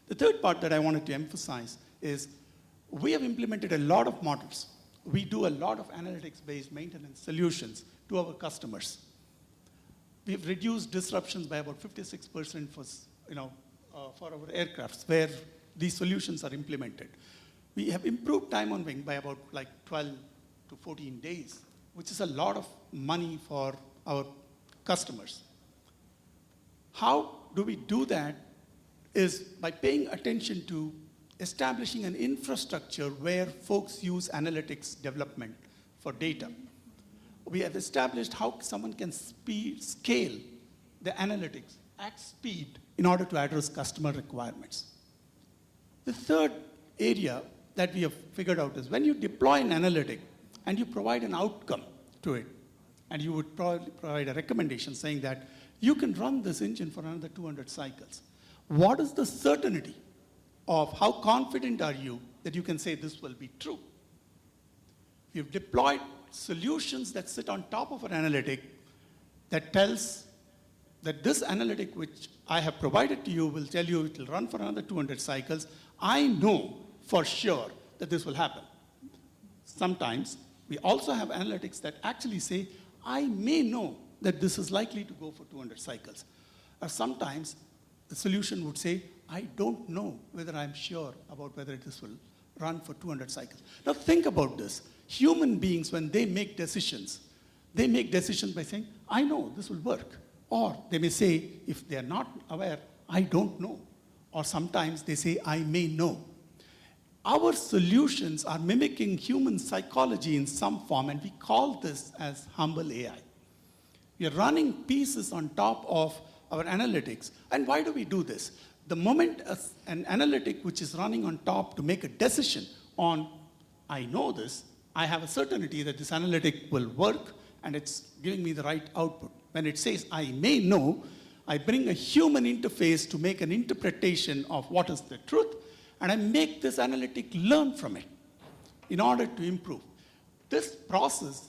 The third part that I wanted to emphasize is we have implemented a lot of models. We do a lot of analytics-based maintenance solutions to our customers. We've reduced disruptions by about 56% for our aircrafts where these solutions are implemented. We have improved time on wing by about 12 to 14 days, which is a lot of money for our customers. How do we do that is by paying attention to establishing an infrastructure where folks use analytics development for data. We have established how someone can scale the analytics at speed in order to address customer requirements. The third area that we have figured out is when you deploy an analytic and you provide an outcome to it, and you would probably provide a recommendation saying that you can run this engine for another 200 cycles. What is the certainty of how confident are you that you can say this will be true? We've deployed solutions that sit on top of an analytic that tells that this analytic which I have provided to you will tell you it will run for another 200 cycles. I know for sure that this will happen. Sometimes we also have analytics that actually say, I may know that this is likely to go for 200 cycles. Or sometimes the solution would say, I don't know whether I'm sure about whether this will run for 200 cycles. Now think about this. Human beings, when they make decisions by saying, I know this will work. Or they may say, if they are not aware, I don't know. Or sometimes they say, I may know. Our solutions are mimicking human psychology in some form, and we call this as humble AI. We are running pieces on top of our analytics. And why do we do this? The moment an analytic which is running on top to make a decision on, I know this, I have a certainty that this analytic will work and it's giving me the right output. When it says, I may know, I bring a human interface to make an interpretation of what is the truth, and I make this analytic learn from it in order to improve. This process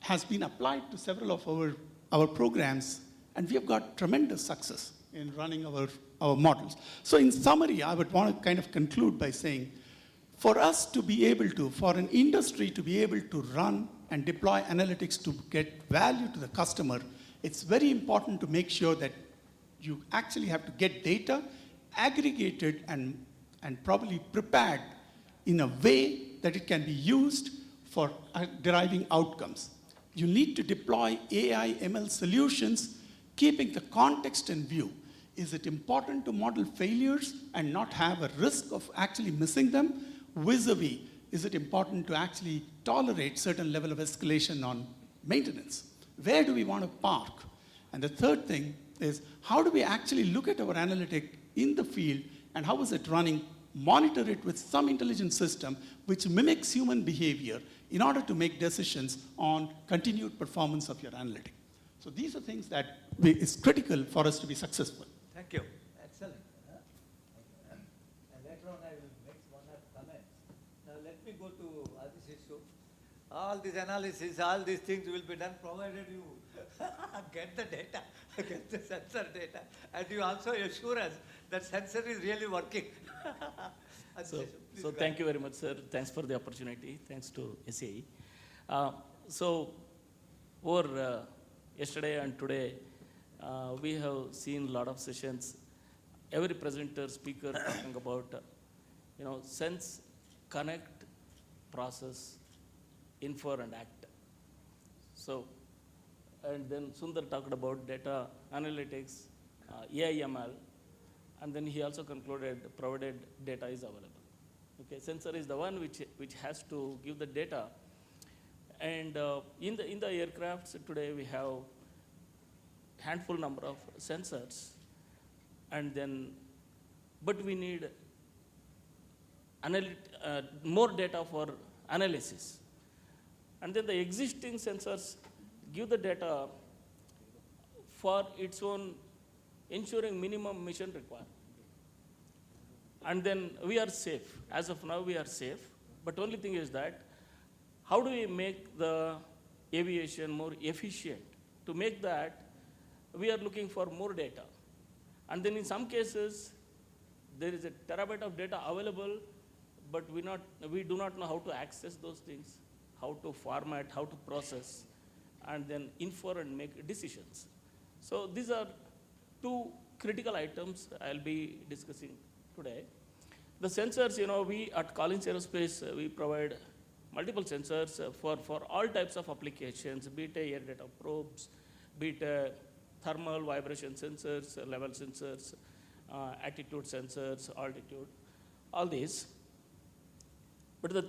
has been applied to several of our programs, and we have got tremendous success in running our models. So in summary, I would want to kind of conclude by saying, for us to be able to, for an industry to be able to run and deploy analytics to get value to the customer, it's very important to make sure that you actually have to get data aggregated and probably prepared in a way that it can be used for deriving outcomes. You need to deploy AI ML solutions, keeping the context in view. Is it important to model failures and not have a risk of actually missing them? Vis-a-vis, is it important to actually tolerate certain level of escalation on maintenance? Where do we want to park? And the third thing is, how do we actually look at our analytic in the field and how is it running, monitor it with some intelligent system which mimics human behavior in order to make decisions on continued performance of your analytic. So these are things that is critical for us to be successful. Thank you. Excellent. And later on I will make one or comments. Now let me go to this issue. All this analysis, all these things will be done provided you get the data, get the sensor data, and you also assure us that sensor is really working. So thank you very much, sir. Thanks for the opportunity. Thanks to SAE. So over yesterday and today, we have seen a lot of sessions. Every presenter, speaker talking about, sense, connect, process, infer, and act. So, and then Sundar talked about data analytics, AI/ML, and then he also concluded provided data is available. Okay, sensor is the one which has to give the data. And in the aircrafts today, we have handful number of sensors, and then, but we need more data for analysis. And then the existing sensors give the data for its own ensuring minimum mission requirement. And then we are safe. As of now, we are safe. But only thing is that, how do we make the aviation more efficient? To make that, we are looking for more data. And then in some cases, there is a terabyte of data available, but we do not know how to access those things, how to format, how to process, and then infer and make decisions. So these are two critical items I'll be discussing today. The sensors, we at Collins Aerospace, we provide multiple sensors for all types of applications, be it air data probes, be it thermal vibration sensors, level sensors, attitude sensors, altitude, all these. But the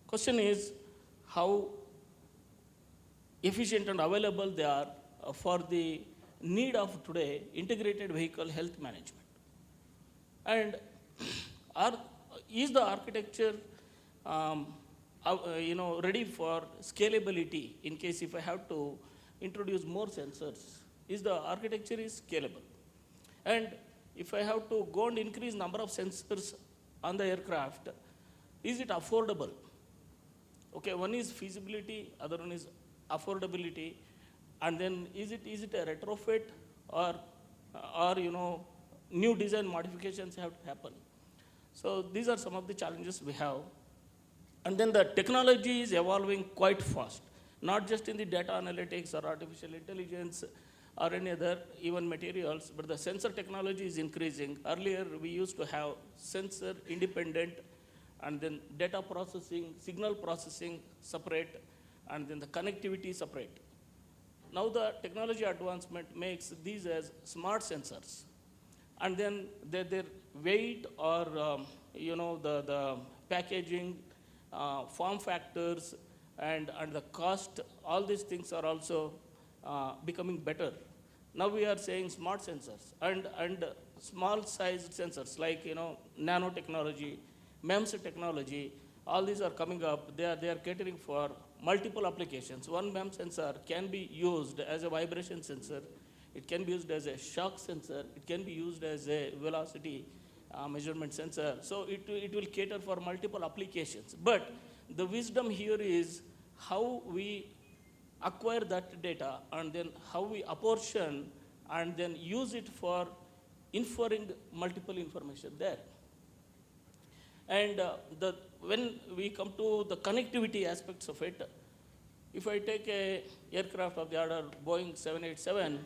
question is how efficient and available they are for the need of today integrated vehicle health management. And is the architecture ready for scalability in case if I have to introduce more sensors? Is the architecture is scalable? And if I have to go and increase number of sensors on the aircraft, is it affordable? Okay, one is feasibility, other one is affordability, and then is it a retrofit or new design modifications have to happen? So these are some of the challenges we have. And then the technology is evolving quite fast, not just in the data analytics or artificial intelligence or any other even materials, but the sensor technology is increasing. Earlier, we used to have sensor independent, and then data processing, signal processing separate, and then the connectivity separate. Now the technology advancement makes these as smart sensors. And then their weight or the packaging, form factors, and the cost, all these things are also becoming better. Now we are saying smart sensors and small sized sensors like nanotechnology, MEMS technology, all these are coming up. They are catering for multiple applications. One MEMS sensor can be used as a vibration sensor. It can be used as a shock sensor. It can be used as a velocity measurement sensor. So it will cater for multiple applications. But the wisdom here is how we acquire that data and then how we apportion and then use it for inferring multiple information there. And when we come to the connectivity aspects of it, if I take a aircraft of the order Boeing 787,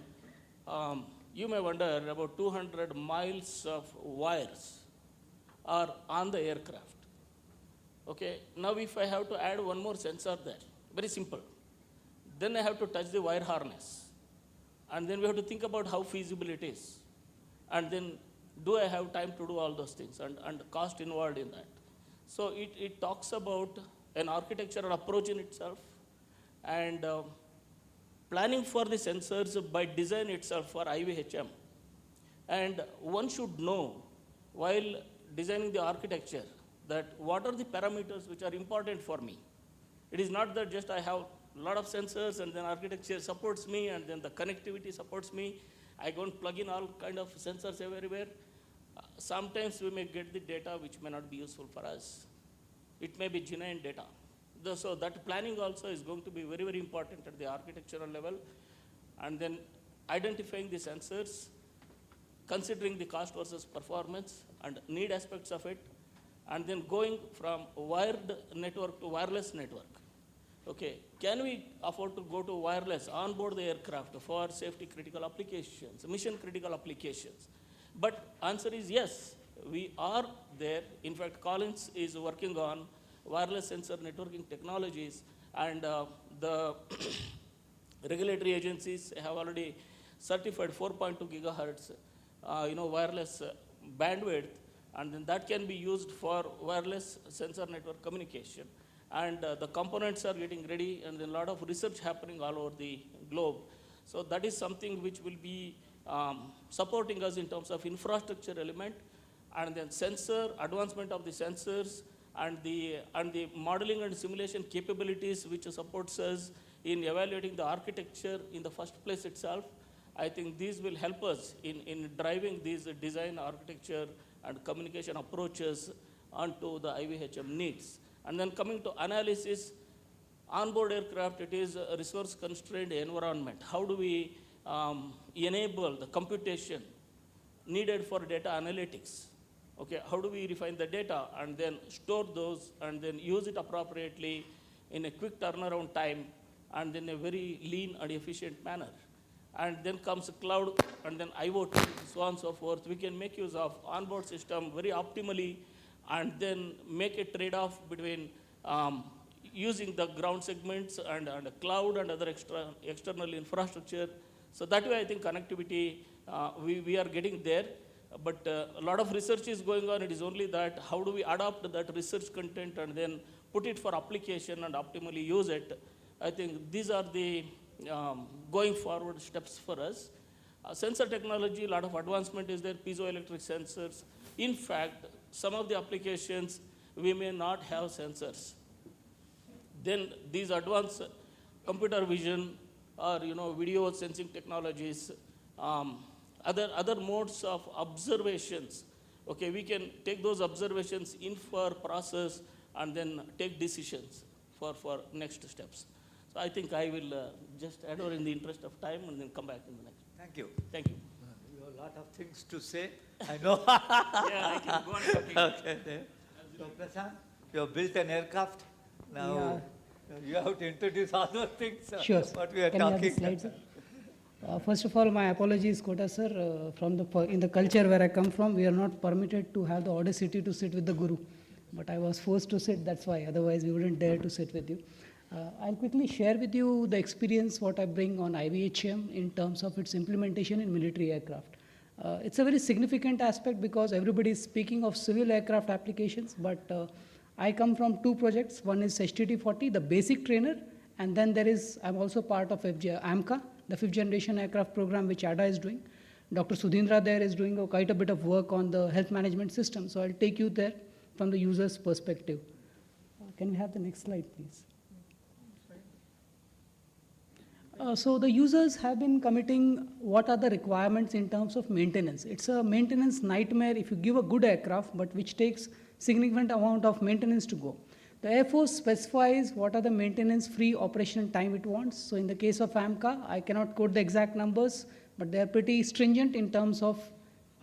you may wonder about 200 miles of wires are on the aircraft. Okay, now if I have to add one more sensor there, very simple. Then I have to touch the wire harness. And then we have to think about how feasible it is. And then do I have time to do all those things and cost involved in that. So it talks about an architectural approach in itself and planning for the sensors by design itself for IVHM. And one should know while designing the architecture that what are the parameters which are important for me. It is not that just I have a lot of sensors and then architecture supports me and then the connectivity supports me. I go and plug in all kind of sensors everywhere. Sometimes we may get the data which may not be useful for us. It may be genuine data. So that planning also is going to be very, very important at the architectural level. And then identifying the sensors, considering the cost versus performance and need aspects of it, and then going from wired network to wireless network. Okay, can we afford to go to wireless on board the aircraft for safety critical applications, mission critical applications? But answer is yes, we are there. In fact, Collins is working on wireless sensor networking technologies, and the regulatory agencies have already certified 4.2 gigahertz, wireless bandwidth, and then that can be used for wireless sensor network communication. And the components are getting ready, and then a lot of research happening all over the globe. So that is something which will be supporting us in terms of infrastructure element, and then sensor, advancement of the sensors, and the modeling and simulation capabilities which supports us in evaluating the architecture in the first place itself. I think these will help us in driving these design, architecture, and communication approaches onto the IVHM needs. And then coming to analysis, onboard aircraft, it is a resource-constrained environment. How do we enable the computation needed for data analytics? Okay, how do we refine the data and then store those and then use it appropriately in a quick turnaround time and in a very lean and efficient manner? And then comes cloud and then IoT, so on and so forth. We can make use of onboard system very optimally and then make a trade-off between using the ground segments and cloud and other external infrastructure. So that way I think connectivity, we are getting there. But a lot of research is going on. It is only that how do we adopt that research content and then put it for application and optimally use it. I think these are the going forward steps for us. Sensor technology, a lot of advancement is there, piezoelectric sensors. In fact, some of the applications, we may not have sensors. Then these advanced computer vision or video sensing technologies, other modes of observations. Okay, we can take those observations in for process and then take decisions for next steps. So I think I will just add over in the interest of time and then come back in the next. Thank you. Thank you. You have a lot of things to say. I know. Yeah, I can go on talking. Okay. So Prashant, you have built an aircraft. Now you have to introduce all those things. Sure. What we are Can I have the talking. slides, sir? First of all, my apologies, Kota sir. In the culture where I come from, we are not permitted to have the audacity to sit with the Guru. But I was forced to sit, that's why. Otherwise, we wouldn't dare to sit with you. I'll quickly share with you the experience what I bring on IVHM in terms of its implementation in military aircraft. It's a very significant aspect because everybody is speaking of civil aircraft applications, but I come from two projects. One is HTT-40, the basic trainer, and then I'm also part of AMCA, the 5th generation aircraft program which ADA is doing. Dr. Sudhindra there is doing quite a bit of work on the health management system, so I'll take you there from the user's perspective. Can we have the next slide, please? So the users have been committing what are the requirements in terms of maintenance. It's a maintenance nightmare if you give a good aircraft, but which takes significant amount of maintenance to go. The Air Force specifies what are the maintenance-free operational time it wants. So in the case of AMCA, I cannot quote the exact numbers, but they are pretty stringent in terms of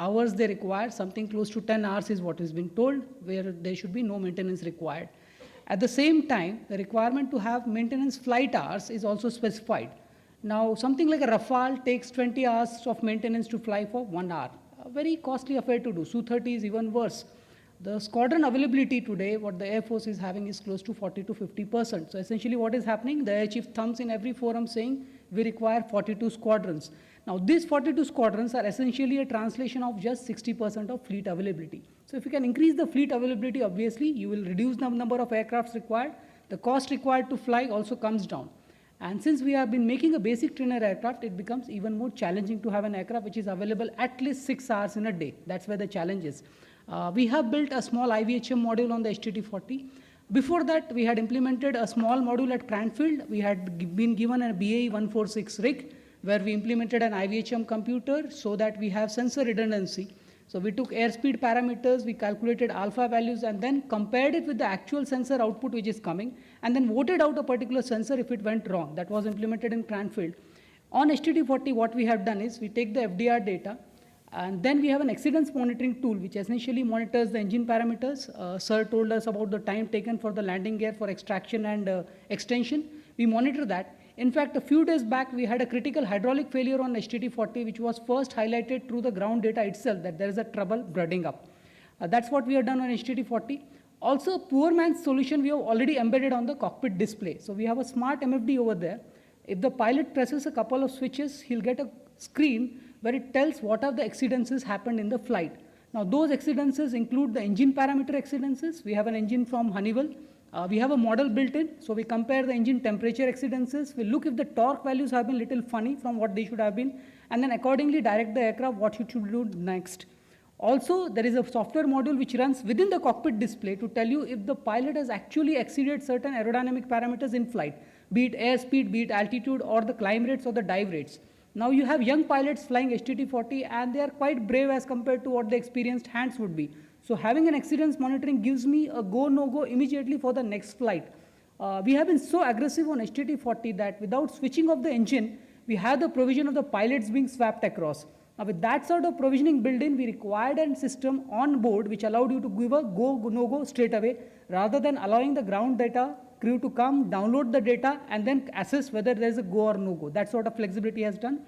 hours they require. Something close to 10 hours is what has been told, where there should be no maintenance required. At the same time, the requirement to have maintenance flight hours is also specified. Now, something like a Rafale takes 20 hours of maintenance to fly for 1 hour. A very costly affair to do. Su-30 is even worse. The squadron availability today, what the Air Force is having is close to 40 to 50%. So essentially what is happening, the Air Chief thumbs in every forum saying we require 42 squadrons. Now these 42 squadrons are essentially a translation of just 60% of fleet availability. So if you can increase the fleet availability, obviously you will reduce the number of aircrafts required. The cost required to fly also comes down. And since we have been making a basic trainer aircraft, it becomes even more challenging to have an aircraft which is available at least 6 hours in a day. That's where the challenge is. We have built a small IVHM module on the HTT-40. Before that, we had implemented a small module at Cranfield. We had been given a BAE 146 rig, where we implemented an IVHM computer so that we have sensor redundancy. So we took airspeed parameters, we calculated alpha values, and then compared it with the actual sensor output which is coming, and then voted out a particular sensor if it went wrong. That was implemented in Cranfield. On HTT-40, what we have done is we take the FDR data, And then we have an accidents monitoring tool, which essentially monitors the engine parameters. Sir told us about the time taken for the landing gear for extraction and extension. We monitor that. In fact, a few days back, we had a critical hydraulic failure on HTT-40, which was first highlighted through the ground data itself, that there is a trouble budding up. That's what we have done on HTT-40. Also, a poor man's solution we have already embedded on the cockpit display. So we have a smart MFD over there. If the pilot presses a couple of switches, he'll get a screen where it tells what are the exceedances happened in the flight. Now, those exceedances include the engine parameter exceedances. We have an engine from Honeywell. We have a model built in, so we compare the engine temperature exceedances. We look if the torque values have been little funny from what they should have been, and then accordingly direct the aircraft what it should do next. Also, there is a software module which runs within the cockpit display to tell you if the pilot has actually exceeded certain aerodynamic parameters in flight, be it airspeed, be it altitude, or the climb rates or the dive rates. Now you have young pilots flying HTT-40 and they are quite brave as compared to what the experienced hands would be. So having an exceedance monitoring gives me a go, no-go immediately for the next flight. We have been so aggressive on HTT-40 that without switching off the engine, we have the provision of the pilots being swapped across. Now with that sort of provisioning built in, we required a system on board which allowed you to give a go, no-go straight away, rather than allowing the ground data crew to come, download the data, and then assess whether there is a go or no-go. That sort of flexibility has done.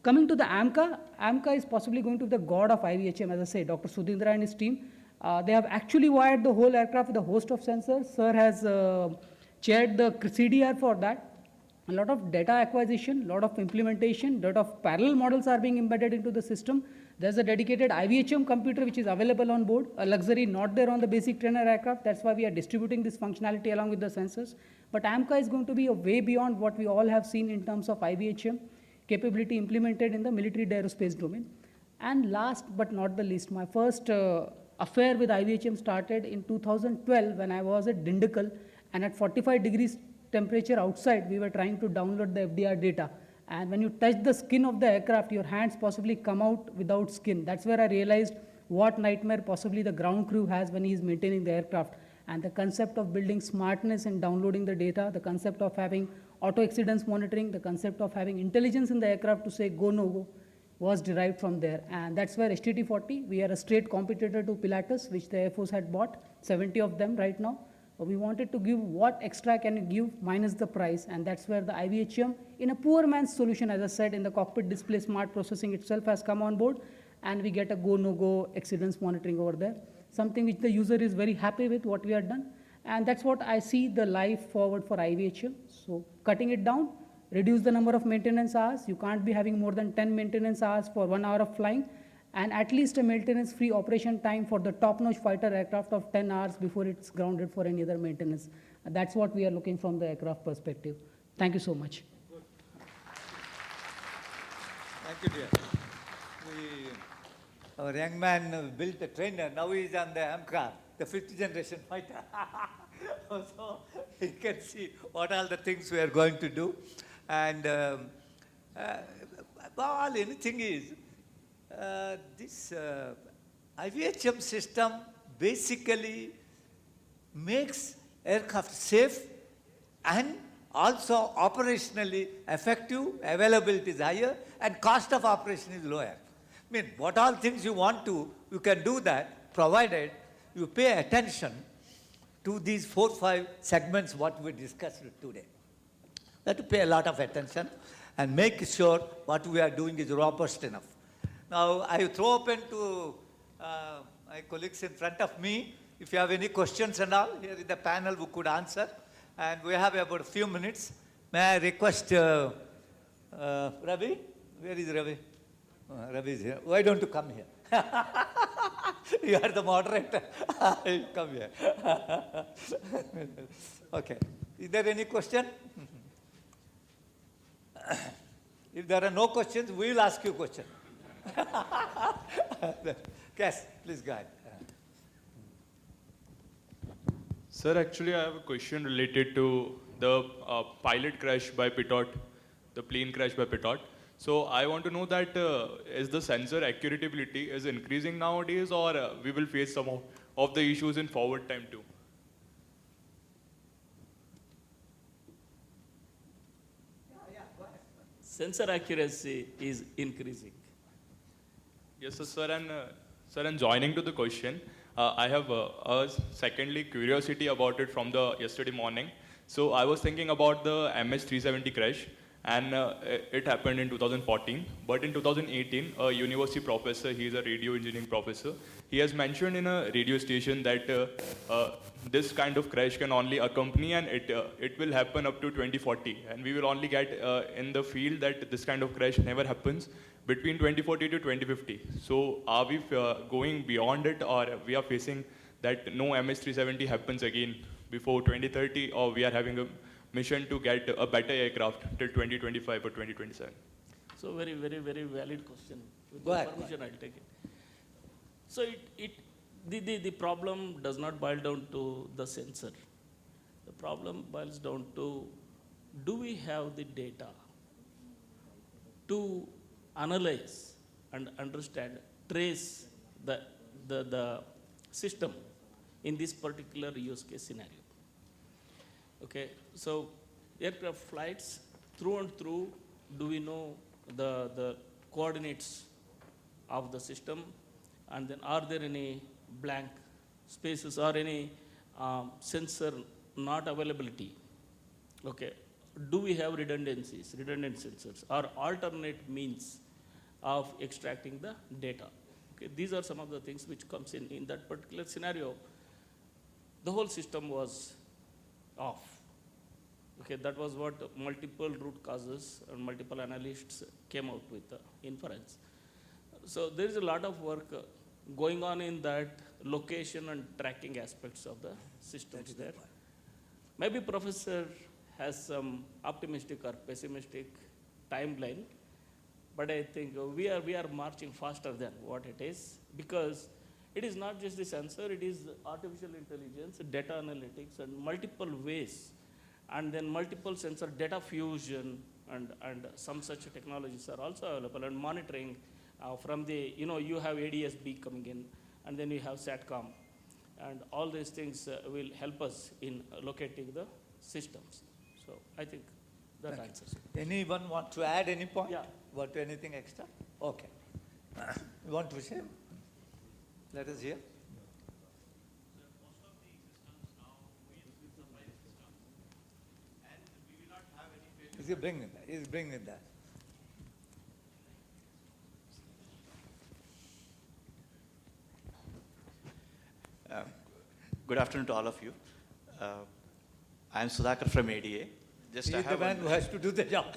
Coming to the AMCA, AMCA is possibly going to be the god of IVHM, as I say, Dr. Sudhindra and his team. They have actually wired the whole aircraft with a host of sensors. Sir has chaired the CDR for that. A lot of data acquisition, a lot of implementation, a lot of parallel models are being embedded into the system. There's a dedicated IVHM computer which is available on board, a luxury not there on the basic trainer aircraft. That's why we are distributing this functionality along with the sensors. But AMCA is going to be a way beyond what we all have seen in terms of IVHM capability implemented in the military aerospace domain. And last but not the least, my first affair with IVHM started in 2012 when I was at Dindakal, and at 45 degrees temperature outside, we were trying to download the FDR data. And when you touch the skin of the aircraft, your hands possibly come out without skin. That's where I realized what nightmare possibly the ground crew has when he is maintaining the aircraft. And the concept of building smartness in downloading the data, the concept of having auto exceedance monitoring, the concept of having intelligence in the aircraft to say go, no go, was derived from there. And that's where HTT-40, we are a straight competitor to Pilatus, which the Air Force had bought, 70 of them right now. We wanted to give what extra can you give minus the price, and that's where the IVHM, in a poor man's solution, as I said, in the cockpit display smart processing itself has come on board, and we get a go, no-go exceedance monitoring over there, something which the user is very happy with what we have done, and that's what I see the life forward for IVHM. So cutting it down, reduce the number of maintenance hours. You can't be having more than 10 maintenance hours for 1 hour of flying, and at least a maintenance-free operation time for the top-notch fighter aircraft of 10 hours before it's grounded for any other maintenance. That's what we are looking from the aircraft perspective. Thank you so much. Thank you, dear. Our young man built a trainer. Now he is on the AMCA, the 5th generation fighter. So you can see what all the things we are going to do. And all anything is, this IVHM system basically makes aircraft safe and also operationally effective, availability is higher, and cost of operation is lower. I mean, what all things you want to, you can do that, provided you pay attention to these 4-5 segments what we discussed today. We have to pay a lot of attention and make sure what we are doing is robust enough. Now, I throw open to my colleagues in front of me. If you have any questions and all, here in the panel we could answer. And we have about a few minutes. May I request Ravi? Where is Ravi? Ravi is here. Why don't you come here? You are the moderator. Come here. Okay. Is there any question? If there are no questions, we will ask you a question. Yes, please go ahead. Sir, actually I have a question related to the pilot crash by Pitot, the plane crash by Pitot. So I want to know that is the sensor accuracy is increasing nowadays, or we will face some of the issues in forward time too? Sensor accuracy is increasing. Yes, sir, and joining to the question, I have secondly curiosity about it from the yesterday morning. So I was thinking about the MH370 crash, and it happened in 2014. But in 2018, a university professor, he is a radio engineering professor, he has mentioned in a radio station that this kind of crash can only accompany, and it will happen up to 2040, and we will only get in the field that this kind of crash never happens between 2040 to 2050. So are we going beyond it, or we are facing that no MH370 happens again before 2030, or we are having a mission to get a better aircraft till 2025 or 2027? So very, very, very valid question. With Go your ahead, permission, I'll take it. So the problem does not boil down to the sensor. The problem boils down to, do we have the data to analyze and understand, trace the system in this particular use case scenario? Okay, so aircraft flights through and through, do we know the coordinates of the system? And then are there any blank spaces or any sensor not availability? Okay, do we have redundancies, redundant sensors, or alternate means of extracting the data? Okay, these are some of the things which comes in that particular scenario. The whole system was off. Okay, that was what multiple root causes and multiple analysts came out with inference. So there is a lot of work going on in that location and tracking aspects of the systems there. Maybe professor has some optimistic or pessimistic timeline, but I think we are marching faster than what it is, because it is not just the sensor, it is artificial intelligence, data analytics, and multiple ways, and then multiple sensor data fusion, and some such technologies are also available, and monitoring from the, you have ADS-B coming in, and then you have SATCOM, and all these things will help us in locating the systems. So I think that answers it. Anyone want to add any point? Yeah. Want to anything extra? Okay. You want to say? Let us hear. Is he bringing that? He's bringing that. Good afternoon to all of you. I am Sudhakar from ADA. He is the man who has to do the job.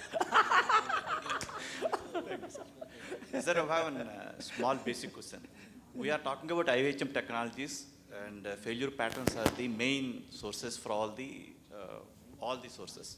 Sir, I have a small basic question. We are talking about IVHM technologies, and failure patterns are the main sources for all the sources.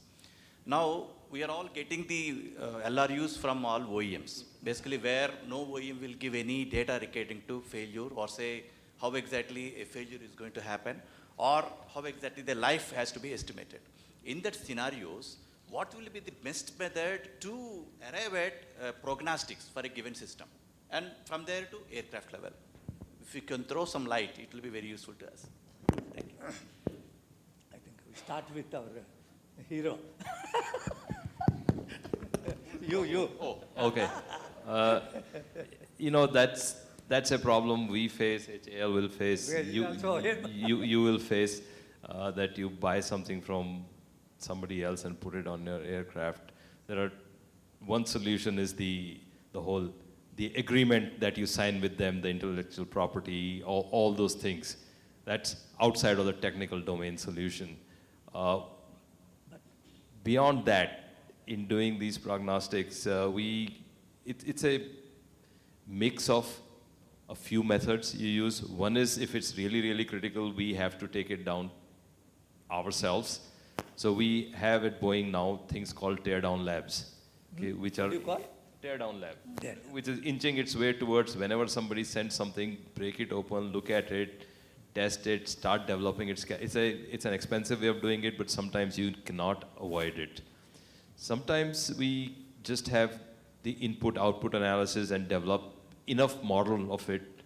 Now, we are all getting the LRUs from all OEMs, basically where no OEM will give any data relating to failure, or say how exactly a failure is going to happen, or how exactly the life has to be estimated. In that scenarios, what will be the best method to arrive at prognostics for a given system, and from there to aircraft level? If you can throw some light, it will be very useful to us. Thank you. I think we start with our hero. You. Oh, okay. That's a problem we face, HAL will face, Well, you will face, that you buy something from somebody else and put it on your aircraft. One solution is the agreement that you sign with them, the intellectual property, all those things. That's outside of the technical domain solution. Beyond that, in doing these prognostics, it's a mix of a few methods you use. One is, if it's really, really critical, we have to take it down ourselves. So we have at Boeing now things called tear-down labs, okay, which are... What do you call? Tear-down lab, Tear. which is inching its way towards whenever somebody sends something, break it open, look at it, test it, start developing it. It's an expensive way of doing it, but sometimes you cannot avoid it. Sometimes we just have the input-output analysis and develop enough model of it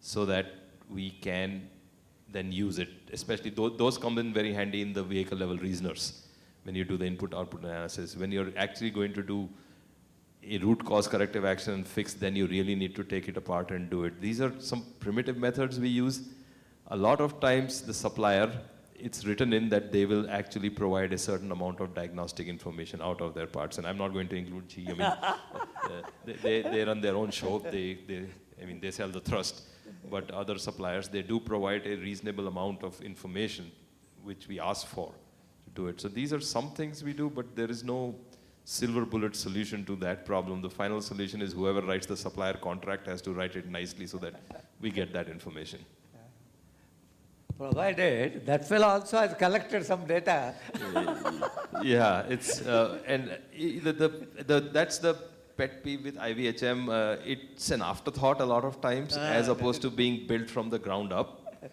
so that we can then use it. Especially those come in very handy in the vehicle level reasoners when you do the input-output analysis. When you're actually going to do a root cause corrective action and fix, then you really need to take it apart and do it. These are some primitive methods we use. A lot of times the supplier, it's written in that they will actually provide a certain amount of diagnostic information out of their parts. And I'm not going to include GE. I mean, they run their own show. They sell the thrust. But other suppliers, they do provide a reasonable amount of information which we ask for to do it. So these are some things we do, but there is no silver bullet solution to that problem. The final solution is whoever writes the supplier contract has to write it nicely so that we get that information. Provided that fellow also has collected some data. Yeah, it's that's the pet peeve with IVHM. It's an afterthought a lot of times, as opposed to being built from the ground up.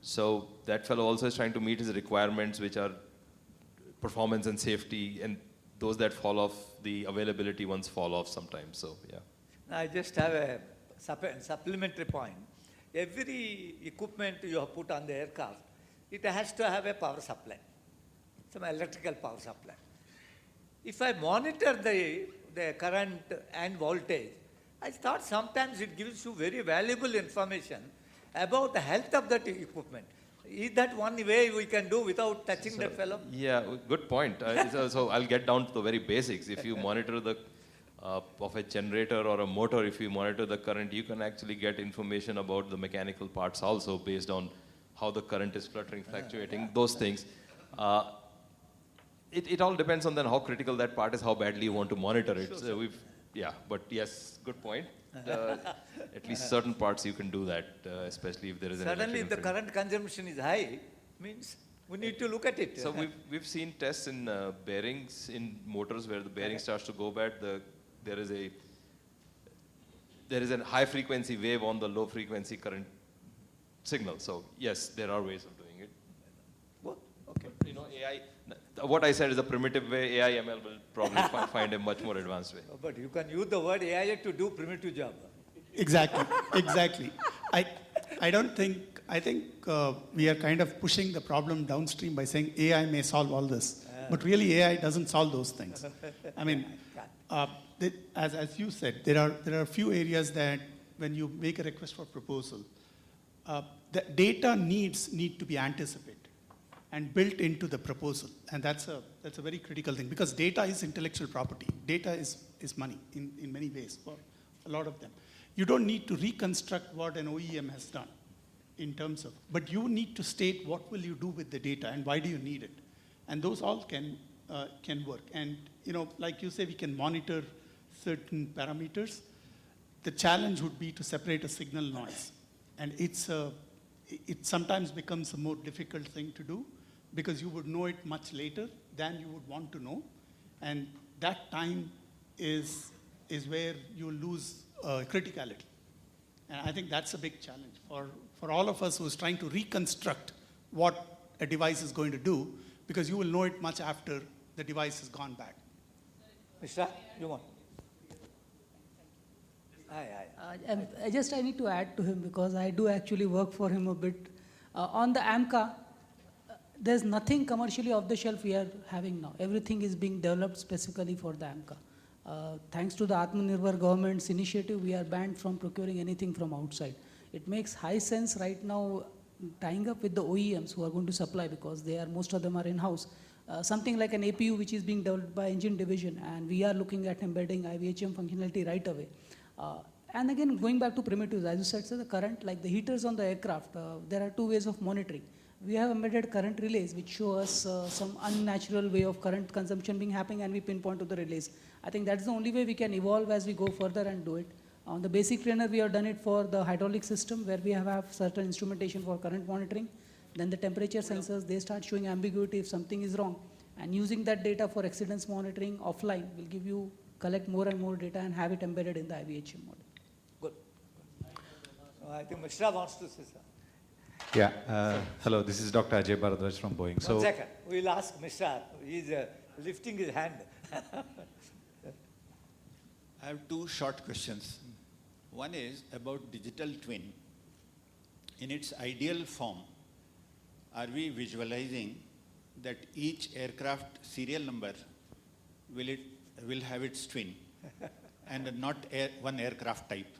So that fellow also is trying to meet his requirements, which are performance and safety, and those that fall off, the availability ones fall off sometimes. So yeah. I just have a supplementary point. Every equipment you have put on the aircraft, it has to have a power supply, some electrical power supply. If I monitor the current and voltage, I thought sometimes it gives you very valuable information about the health of that equipment. Is that one way we can do without touching that fellow? Yeah, good point. So I'll get down to the very basics. If you monitor the of a generator or a motor, if you monitor the current, you can actually get information about the mechanical parts also based on how the current is fluctuating, those things. It all depends on then how critical that part is, how badly you want to monitor it. So but yes, good point. At least certain parts you can do that, especially if there is an Suddenly if the current consumption is high, means we need to look at it. So we've seen tests in bearings in motors where the bearing starts to go bad. There is a high frequency wave on the low frequency current signal. So yes, there are ways of doing it. What? Okay. You know, AI. What I said is a primitive way. AI ML will probably find a much more advanced way. But you can use the word AI to do primitive job. Exactly. I think we are kind of pushing the problem downstream by saying AI may solve all this. But really AI doesn't solve those things. I mean, as you said, there are a few areas that when you make a request for proposal, the data needs need to be anticipated and built into the proposal. And that's a very critical thing, because data is intellectual property. Data is money in many ways for a lot of them. You don't need to reconstruct what an OEM has done in terms of, but you need to state what will you do with the data and why do you need it. And those all can work. And like you say, we can monitor certain parameters. The challenge would be to separate a signal noise. And it sometimes becomes a more difficult thing to do, because you would know it much later than you would want to know. And that time is where you lose criticality. And I think that's a big challenge for all of us who's trying to reconstruct what a device is going to do, because you will know it much after the device has gone back. Mr. You want? I need to add to him, because I do actually work for him a bit. On the AMCA, there's nothing commercially off the shelf we are having now. Everything is being developed specifically for the AMCA. Thanks to the Atmanirbhar government's initiative, we are banned from procuring anything from outside. It makes high sense right now tying up with the OEMs who are going to supply, because most of them are in-house. Something like an APU which is being developed by engine division, and we are looking at embedding IVHM functionality right away. And again, going back to primitives, as you said, so the current, like the heaters on the aircraft, there are two ways of monitoring. We have embedded current relays which show us some unnatural way of current consumption being happening, and we pinpoint to the relays. I think that's the only way we can evolve as we go further and do it. On the basic trainer, we have done it for the hydraulic system, where we have certain instrumentation for current monitoring. Then the temperature sensors, they start showing ambiguity if something is wrong. And using that data for accidents monitoring offline will collect more and more data and have it embedded in the IVHM model. Good. I think Mishra wants to say something. Yeah. Hello, this is Dr. Ajay Bharadwaj from Boeing. One second. We'll ask Mishra. He's lifting his hand. I have two short questions. One is about digital twin. In its ideal form, are we visualizing that each aircraft serial number will have its twin? and not one aircraft type.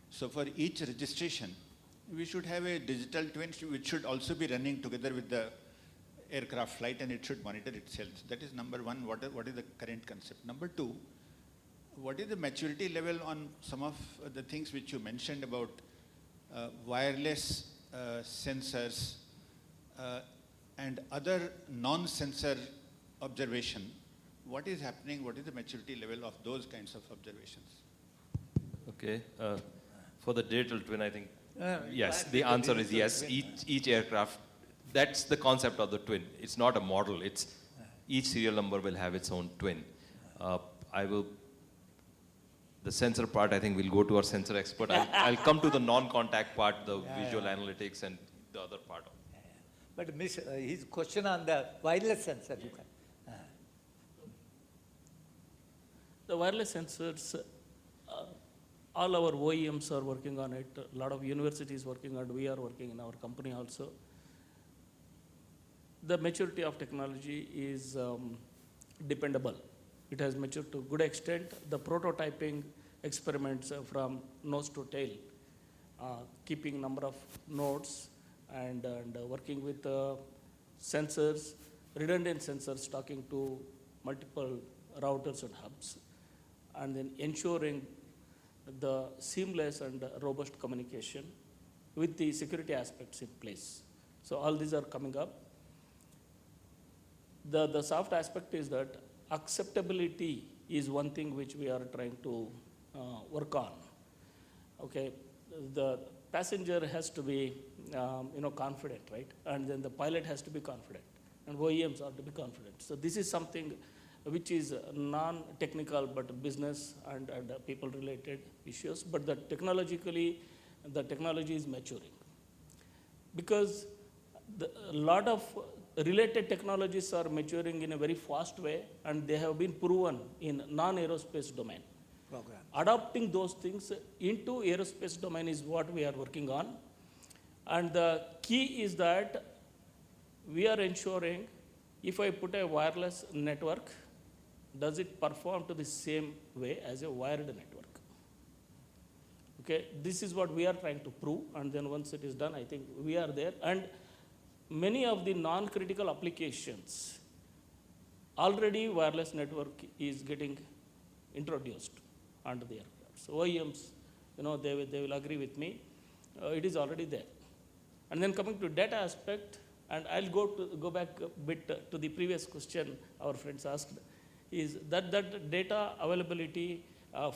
So for each registration, we should have a digital twin which should also be running together with the aircraft flight, and it should monitor itself. That is number one. What is the current concept? Number two, what is the maturity level on some of the things which you mentioned about wireless sensors and other non-sensor observation? What is happening? What is the maturity level of those kinds of observations? Okay. For the digital twin, I think, yes, the answer is yes. Each aircraft, that's the concept of the twin. It's not a model. It's each serial number will have its own twin. The sensor part, I think we'll go to our sensor expert. I'll come to the non-contact part, the visual analytics and the other part. But his question on the wireless sensor, you can. The wireless sensors, all our OEMs are working on it. A lot of universities working on it. We are working in our company also. The maturity of technology is dependable. It has matured to a good extent. The prototyping experiments from nose to tail, keeping number of nodes and working with sensors, redundant sensors talking to multiple routers and hubs, and then ensuring the seamless and robust communication with the security aspects in place. So all these are coming up. The soft aspect is that acceptability is one thing which we are trying to work on. Okay, the passenger has to be confident, right? And then the pilot has to be confident, and OEMs are to be confident. So this is something which is non-technical but business and people-related issues. But technologically, the technology is maturing because a lot of related technologies are maturing in a very fast way, and they have been proven in non-aerospace domain. Adopting those things into aerospace domain is what we are working on. And the key is that we are ensuring if I put a wireless network, does it perform to the same way as a wired network? Okay, this is what we are trying to prove, and then once it is done, I think we are there. And many of the non-critical applications, already wireless network is getting introduced onto the aircraft. So OEMs, they will agree with me. It is already there. And then coming to data aspect, and I'll go back a bit to the previous question our friends asked, is that data availability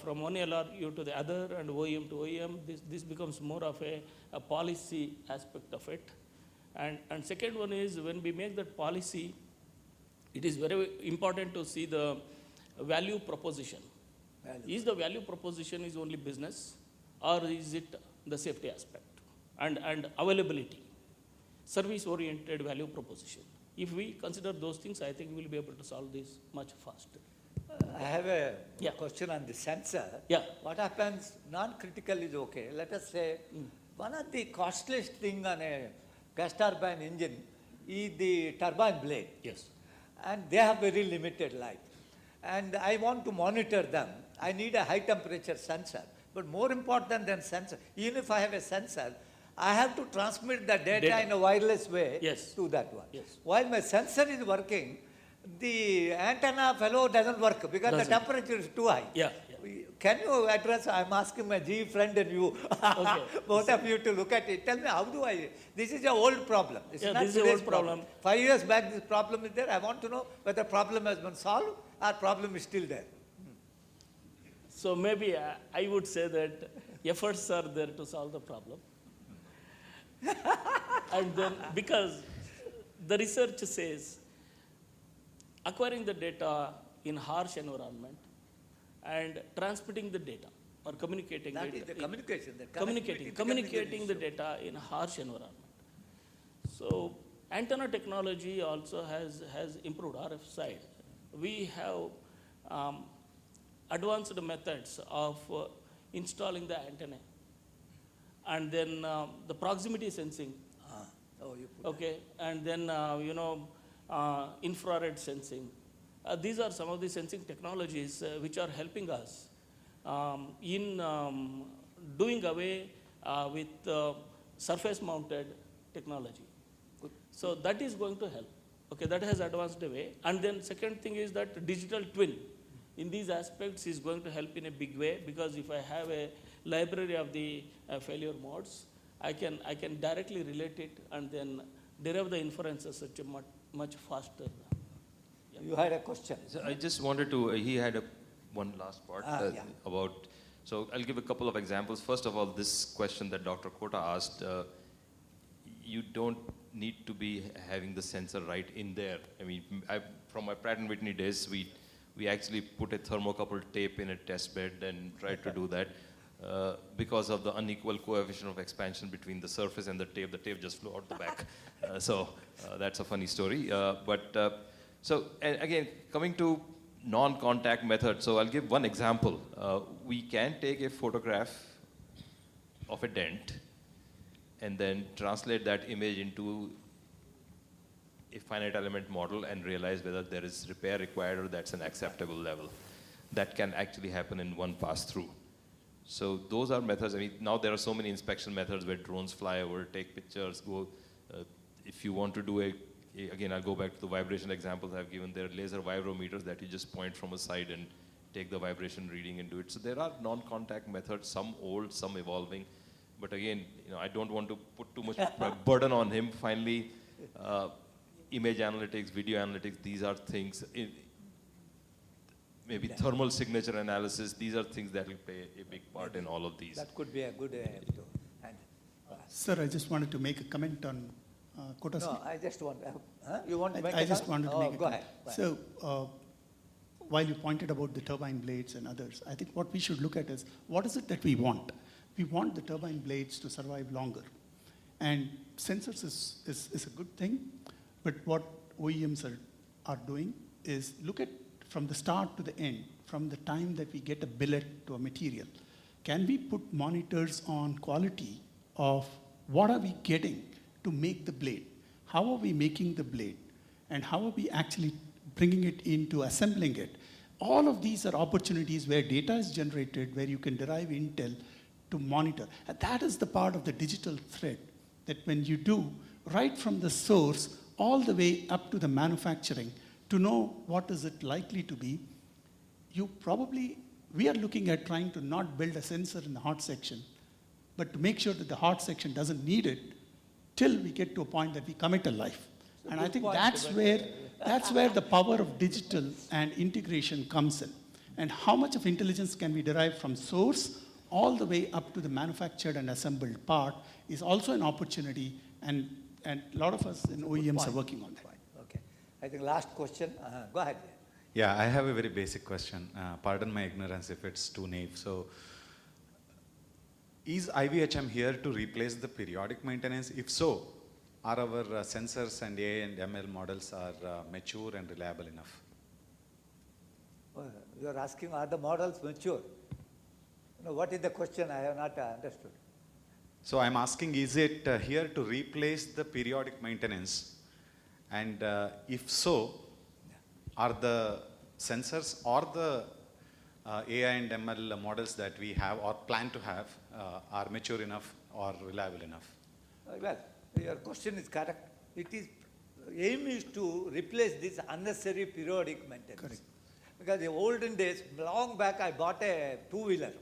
from one LRU to the other and OEM to OEM, this becomes more of a policy aspect of it. And second one is when we make that policy, it is very important to see the value proposition. Is the value proposition is only business, or is it the safety aspect and availability, service-oriented value proposition? If we consider those things, I think we will be able to solve this much faster. I have a question on the sensor. Yeah. What happens, non-critical is okay. Let us say one of the costliest thing on a gas turbine engine is the turbine blade. Yes. And they have very limited life. And I want to monitor them. I need a high temperature sensor. But more important than sensor, even if I have a sensor, I have to transmit the data in a wireless way to that one. Yes. While my sensor is working, the antenna fellow doesn't work because the temperature is too high. Yeah. Can you address, I'm asking my GE friend and you, both of you to look at it. Tell me, how do I, this is an old problem. It's not this is an old problem. 5 years back, this problem is there. I want to know whether the problem has been solved or problem is still there. So maybe I would say that efforts are there to solve the problem. And then, because the research says acquiring the data in harsh environment and transmitting the data or communicating That data. is the communication. Communicating the data in a harsh environment. So antenna technology also has improved RF side. We have advanced methods of installing the antenna. And then the proximity sensing. And then infrared sensing, these are some of the sensing technologies which are helping us in doing away with surface mounted technology. So that is going to help. Okay, that has advanced away. And then second thing is that digital twin in these aspects is going to help in a big way, because if I have a library of the failure modes, I can directly relate it and then derive the inferences such a much faster. Yeah. You had a question. So I just wanted to, he had one last part Yeah. about, so I'll give a couple of examples. First of all, this question that Dr. Kota asked, you don't need to be having the sensor right in there. I mean, from my Pratt & Whitney days, we actually put a thermocouple tape in a test bed and tried to do that. Because of the unequal coefficient of expansion between the surface and the tape just flew out the back. So that's a funny story. So again, coming to non-contact method, so I'll give one example. We can take a photograph of a dent and then translate that image into a finite element model and realize whether there is repair required or that's an acceptable level. That can actually happen in one pass through. So those are methods. I mean, now there are so many inspection methods where drones fly over, take pictures, go. If you want to do again, I'll go back to the vibration examples I've given. There are laser vibrometers that you just point from a side and take the vibration reading and do it. So there are non-contact methods, some old, some evolving. But again, I don't want to put too much burden on him. Finally, image analytics, video analytics, these are things. Maybe thermal signature analysis, these are things that will play a big part in all of these. That could be a good Sir, I just wanted to make a comment on Kota's. No, I just want, you want to make I just wanted to make a go comment. ahead. So, while you pointed about the turbine blades and others, I think what we should look at is, what is it that we want? We want the turbine blades to survive longer. And sensors is a good thing, but what OEMs are doing is look at from the start to the end, from the time that we get a billet to a material. Can we put monitors on quality of what are we getting to make the blade? How are we making the blade? And how are we actually bringing it into assembling it? All of these are opportunities where data is generated, where you can derive intel to monitor. And that is the part of the digital thread that when you do, right from the source all the way up to the manufacturing, to know what is it likely to be, we are looking at trying to not build a sensor in the hot section, but to make sure that the hot section doesn't need it till we get to a point that we commit a life. And I think that's where the power of digital and integration comes in. And how much of intelligence can we derive from source all the way up to the manufactured and assembled part is also an opportunity, and a lot of us in OEMs are working on that. Okay. I think last question, go ahead. Yeah, I have a very basic question. Pardon my ignorance if it's too naive. So, is IVHM here to replace the periodic maintenance? If so, are our sensors and AI and ML models are mature and reliable enough? You are asking, are the models mature? No, what is the question? I have not understood. So I'm asking, is it here to replace the periodic maintenance? And if so, are the sensors or the AI and ML models that we have or plan to have are mature enough or reliable enough? Well, your question is correct. It is, aim is to replace this unnecessary periodic maintenance. Correct. Because in the olden days, long back, I bought a two-wheeler.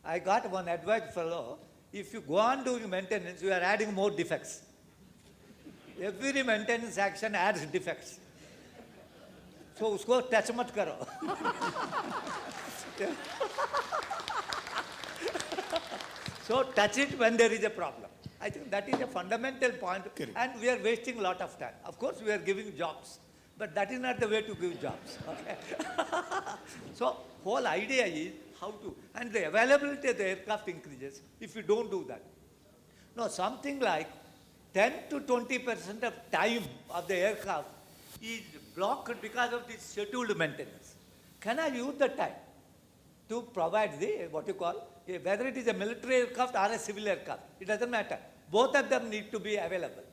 I got one advice fellow, if you go on doing maintenance, you are adding more defects. Every maintenance action adds defects. So, usko touch mat karo. So, touch it when there is a problem. I think that is a fundamental point, and we are wasting a lot of time. Of course, we are giving jobs, but that is not the way to give jobs. Okay? So, whole idea is how to, and the availability of the aircraft increases if you don't do that. No, something like 10 to 20% of time of the aircraft is blocked because of this scheduled maintenance. Can I use the time to provide the, what you call, whether it is a military aircraft or a civil aircraft, it doesn't matter. Both of them need to be available.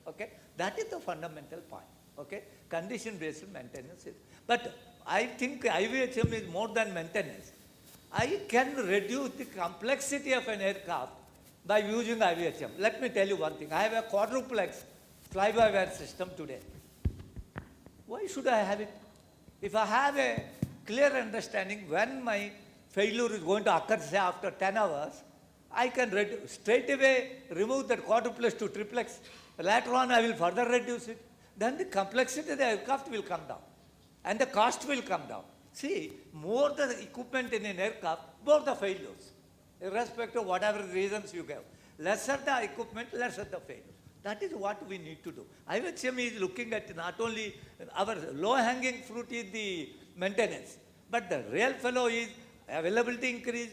Okay? That is the fundamental point. Okay? Condition-based maintenance is. But I think IVHM is more than maintenance. I can reduce the complexity of an aircraft by using IVHM. Let me tell you one thing. I have a quadruplex fly-by-wire system today. Why should I have it? If I have a clear understanding when my failure is going to occur, say after 10 hours, I can straight away remove that quadruplex to triplex. Later on, I will further reduce it. Then the complexity of the aircraft will come down. And the cost will come down. See, more the equipment in an aircraft, more the failures, irrespective of whatever reasons you give. Lesser the equipment, lesser the failure. That is what we need to do. IVHM is looking at not only our low-hanging fruit is the maintenance, but the real fellow is availability increase,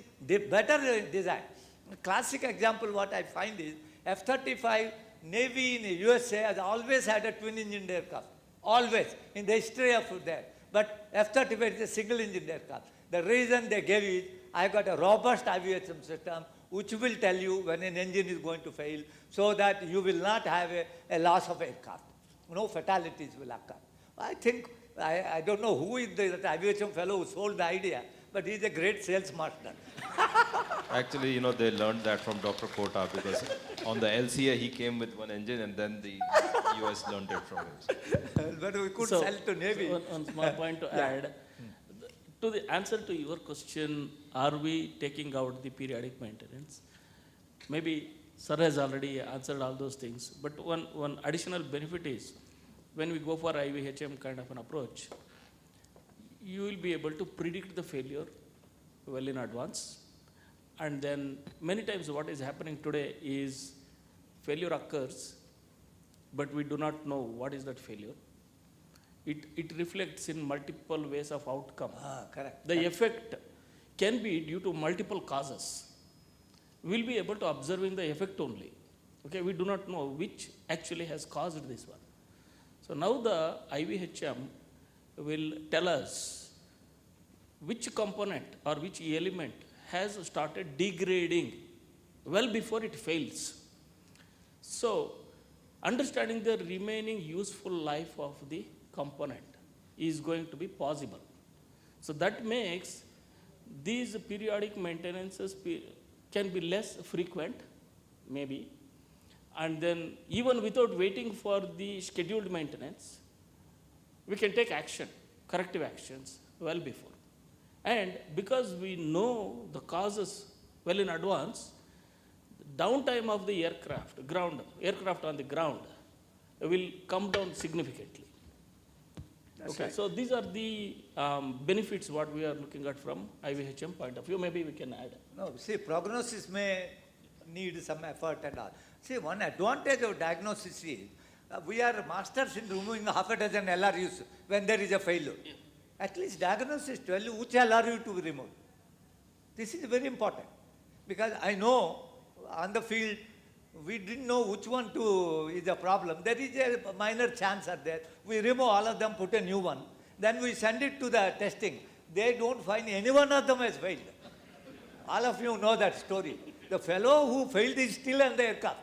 better design. A classic example what I find is F-35 Navy in the USA has always had a twin-engined aircraft. Always, in the history of that. But F-35 is a single-engine aircraft. The reason they gave is, I got a robust IVHM system which will tell you when an engine is going to fail so that you will not have a loss of aircraft. No fatalities will occur. I think, I don't know who is the IVHM fellow who sold the idea, but he's a great sales master. Actually, you know, they learned that from Dr. Kota because on the LCA he came with one engine and then the US learned it from him. But we could sell to Navy. So one small point to add. To the answer to your question, are we taking out the periodic maintenance? Maybe Sir has already answered all those things, but one additional benefit is when we go for IVHM kind of an approach, you will be able to predict the failure well in advance. And then many times what is happening today is failure occurs, but we do not know what is that failure. It reflects in multiple ways of outcome. Correct. The effect can be due to multiple causes. We'll be able to observe in the effect only. Okay, we do not know which actually has caused this one. So now the IVHM will tell us which component or which element has started degrading well before it fails. So understanding the remaining useful life of the component is going to be possible. So that makes these periodic maintenances can be less frequent, maybe, and then even without waiting for the scheduled maintenance, we can take action, corrective actions well before. And because we know the causes well in advance, the downtime of the aircraft on the ground will come down significantly. That's okay, right. so these are the benefits what we are looking at from IVHM point of view. Maybe we can add. No, see, prognosis may need some effort and all. See, one advantage of diagnosis is we are masters in removing half a dozen LRUs when there is a failure. Yeah. At least diagnosis tell you which LRU to remove. This is very important because I know on the field we didn't know which one is a problem. There is a minor chance are there. We remove all of them, put a new one. Then we send it to the testing. They don't find any one of them has failed. All of you know that story. The fellow who failed is still in the aircraft.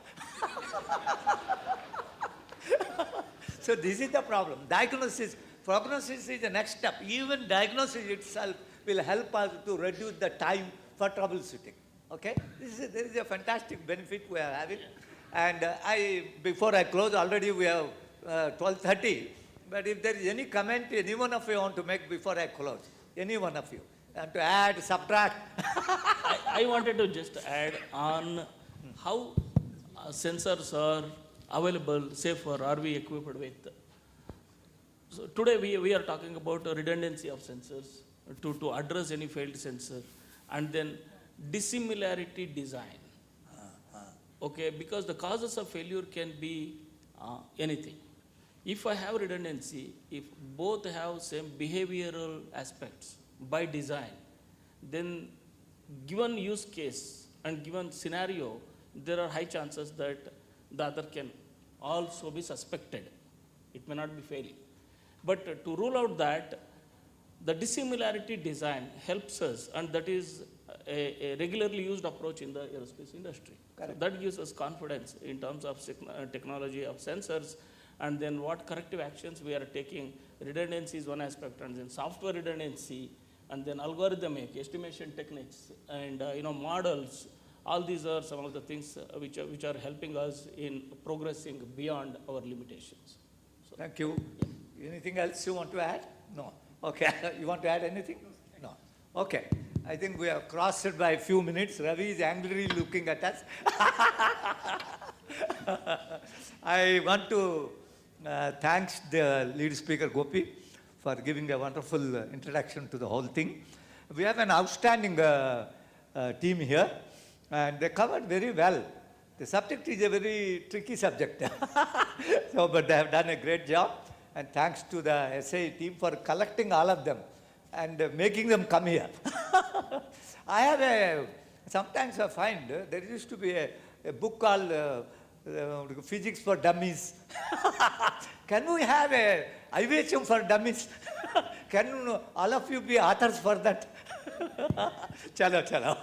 So this is the problem. Prognosis is the next step. Even diagnosis itself will help us to reduce the time for troubleshooting. Okay? There is a fantastic benefit we are having. And before I close, already we have 12:30. But if there is any comment any one of you want to make before I close, any one of you, and to add, subtract. I wanted to just add on how sensors are available, safer, are we equipped with. So today we are talking about a redundancy of sensors to address any failed sensor, and then dissimilarity design. Okay, because the causes of failure can be anything. If I have redundancy, if both have same behavioral aspects by design, then given use case and given scenario, there are high chances that the other can also be suspected. It may not be failing. But to rule out that, the dissimilarity design helps us, and that is a regularly used approach in the aerospace industry. So that gives us confidence in terms of technology of sensors and then what corrective actions we are taking. Redundancy is one aspect, and then software redundancy, and then algorithmic estimation techniques, and models. All these are some of the things which are helping us in progressing beyond our limitations. So, thank you. Anything else you want to add? No. Okay. You want to add anything? No. Okay. I think we have crossed it by a few minutes. Ravi is angrily looking at us. I want to thank the lead speaker, Gopi, for giving a wonderful introduction to the whole thing. We have an outstanding team here, and they covered very well. The subject is a very tricky subject. But they have done a great job. And thanks to the SAE team for collecting all of them and making them come here. Sometimes I find there used to be a book called Physics for Dummies. Can we have a IVHM for Dummies? Can all of you be authors for that? Chalo.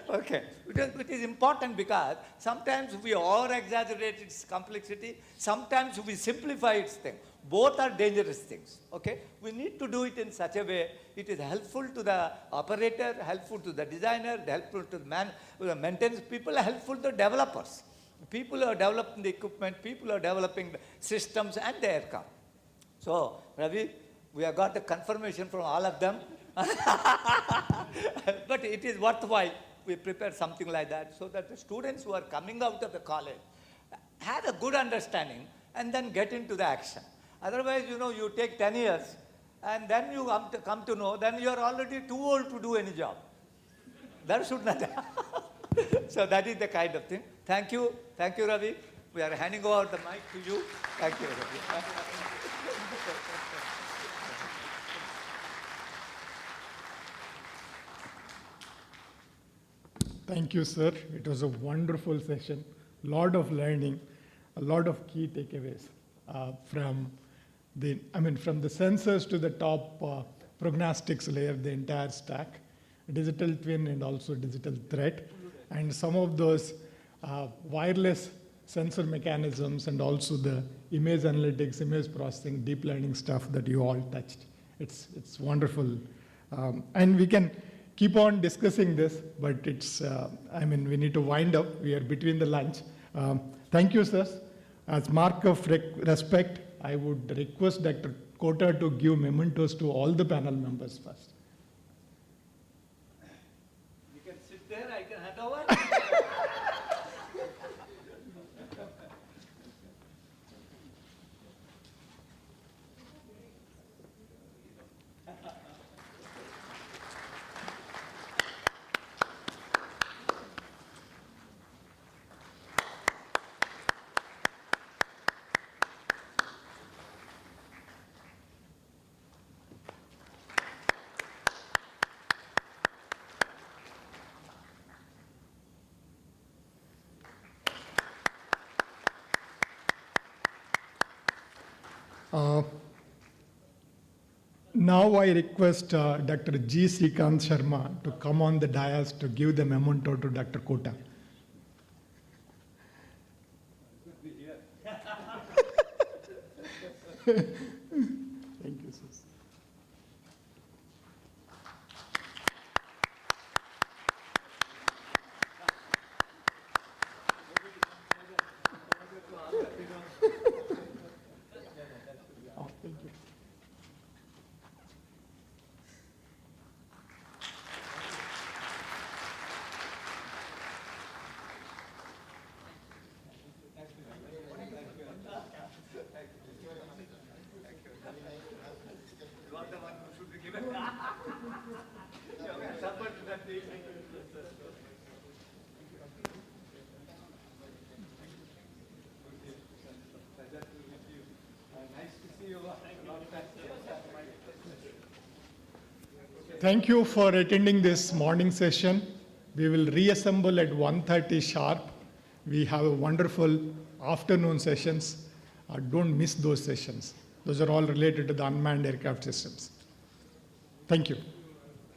Okay. It is important because sometimes we over-exaggerate its complexity, sometimes we simplify its thing. Both are dangerous things. Okay? We need to do it in such a way it is helpful to the operator, helpful to the designer, helpful to the maintenance people, helpful to the developers. People who are developing the equipment, people who are developing the systems and the aircraft. So, Ravi, we have got the confirmation from all of them. But it is worthwhile. We prepare something like that so that the students who are coming out of the college have a good understanding and then get into the action. Otherwise, you take 10 years and then you come to know, then you are already too old to do any job. That should not happen. So that is the kind of thing. Thank you. Thank you, Ravi. We are handing over the mic to you. Thank you, Ravi. Thank you, sir. It was a wonderful session. Lot of learning, a lot of key takeaways from the sensors to the top prognostics layer, the entire stack, digital twin and also digital thread, and some of those wireless sensor mechanisms and also the image analytics, image processing, deep learning stuff that you all touched. It's wonderful. And we can keep on discussing this, but we need to wind up. We are between the lunch. Thank you, sir. As mark of respect, I would request Dr. Kota to give mementos to all the panel members first. You can sit there, I can hand over. Now I request Dr. G. Srikanth Sharma to come on the dais to give the memento to Dr. Kota. Thank you, sir. Oh, thank you. Thank you for attending this morning session. We will reassemble at 1:30 sharp. We have a wonderful afternoon sessions. Don't miss those sessions. Those are all related to the unmanned aircraft systems. Thank you.